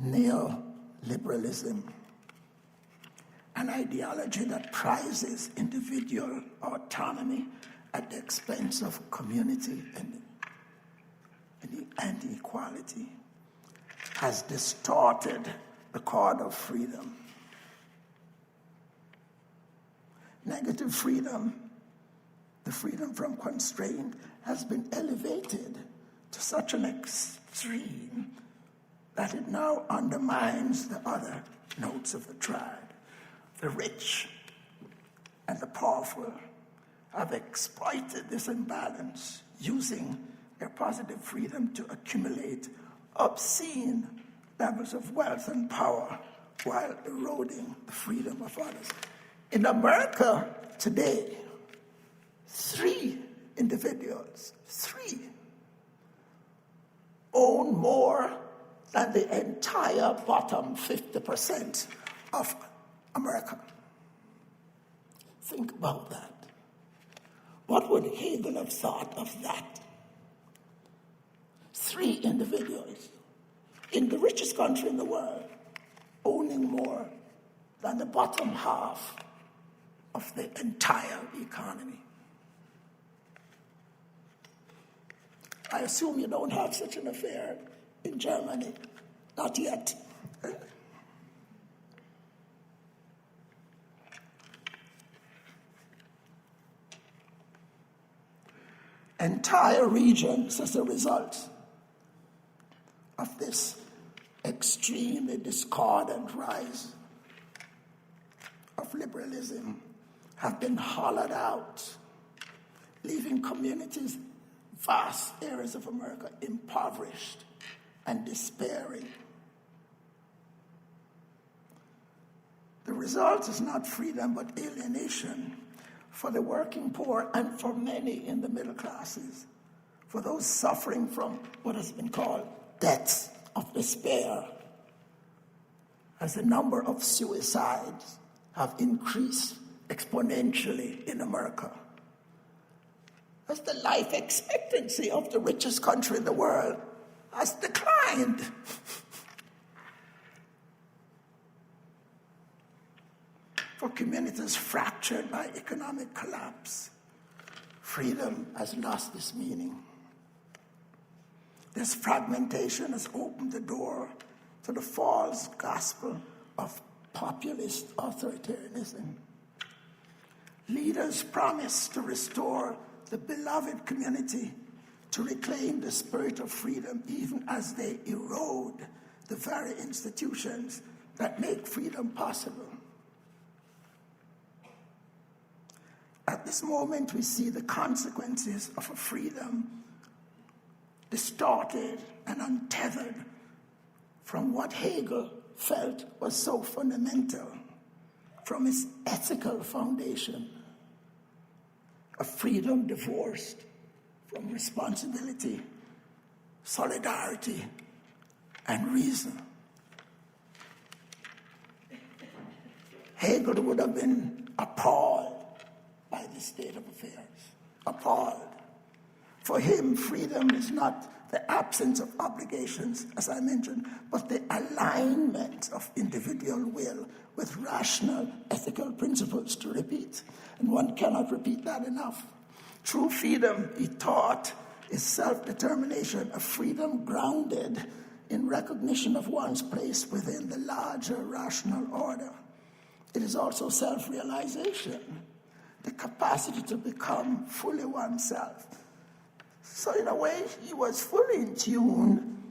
Neoliberalism, an ideology that prizes individual autonomy at the expense of community and equality, has distorted the chord of freedom. Negative freedom, the freedom from constraint, has been elevated to such an extreme that it now undermines the other notes of the triad. The rich and the powerful have exploited this imbalance, using their positive freedom to accumulate obscene levels of wealth and power while eroding the freedom of others. In America today, 3 individuals, 3, own more than the entire bottom 50% of America. Think about that. What would Hegel have thought of that? 3 individuals in the richest country in the world owning more than the bottom half of the entire economy. I assume you don't have such an affair in Germany. Not yet. entire regions as a result of this extremely discordant rise of liberalism have been hollowed out, leaving communities, vast areas of America, impoverished and despairing. The result is not freedom but alienation for the working poor and for many in the middle classes, for those suffering from what has been called deaths of despair, as the number of suicides have increased exponentially in America, as the life expectancy of the richest country in the world has declined. For communities fractured by economic collapse, freedom has lost its meaning. This fragmentation has opened the door to the false gospel of populist authoritarianism. Leaders promise to restore the beloved community, to reclaim the spirit of freedom, even as they erode the very institutions that make freedom possible. At this moment, we see the consequences of a freedom distorted and untethered from what Hegel felt was so fundamental, from its ethical foundation, a freedom divorced from responsibility, solidarity, and reason. Hegel would have been appalled by this state of affairs, appalled. For him, freedom is not the absence of obligations, as I mentioned, but the alignment of individual will with rational ethical principles, to repeat. And one cannot repeat that enough. True freedom, he taught, is self-determination, a freedom grounded in recognition of one's place within the larger rational order. It is also self-realization, the capacity to become fully oneself. So in a way, he was fully in tune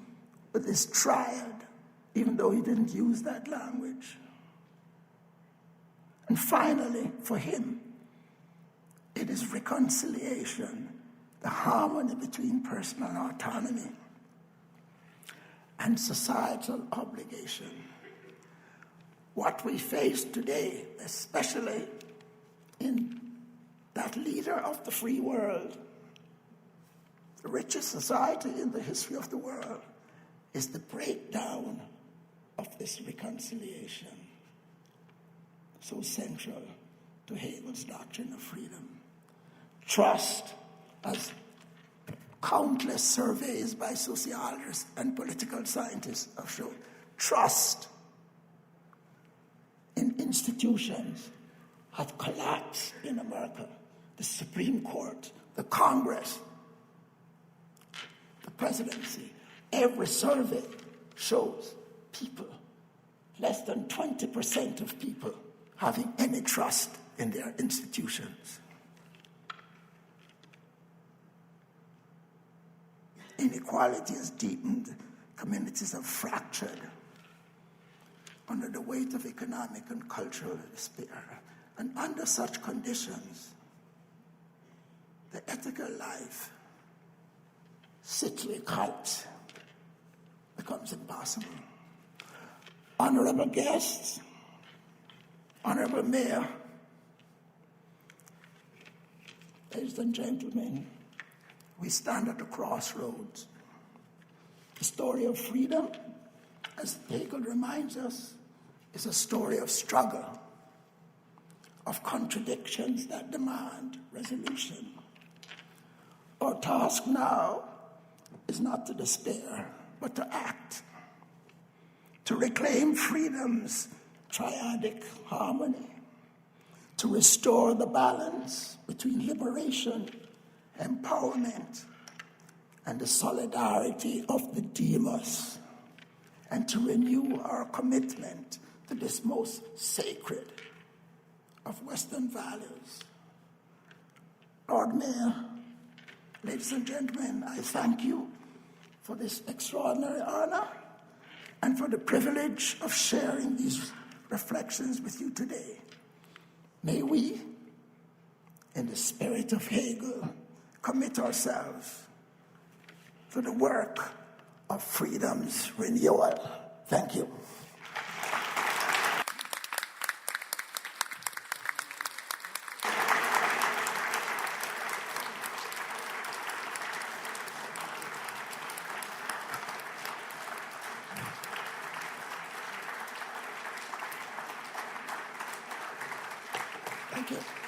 with this triad, even though he didn't use that language. And finally, for him, it is reconciliation, the harmony between personal autonomy and societal obligation. What we face today, especially in that leader of the free world, the richest society in the history of the world, is the breakdown of this reconciliation, so central to Hegel's doctrine of freedom. Trust, as countless surveys by sociologists and political scientists have shown, trust in institutions have collapsed in America. The Supreme Court, the Congress, the presidency. Every survey shows people, less than 20% of people, having any trust in their institutions. Inequality has deepened. Communities have fractured under the weight of economic and cultural despair. And under such conditions, the ethical life, sittlich halt, becomes impossible. Honorable guests, honorable mayor, ladies and gentlemen, we stand at a crossroads. The story of freedom, as Hegel reminds us, is a story of struggle, of contradictions that demand resolution. Our task now is not to despair, but to act, to reclaim freedom's triadic harmony, to restore the balance between liberation, empowerment, and the solidarity of the demos, and to renew our commitment to this most sacred of Western values. Lord Mayor, Ladies and gentlemen, I thank you for this extraordinary honor and for the privilege of sharing these reflections with you today. May we, in the spirit of Hegel, commit ourselves to the work of freedom's renewal. Thank you. Thank you.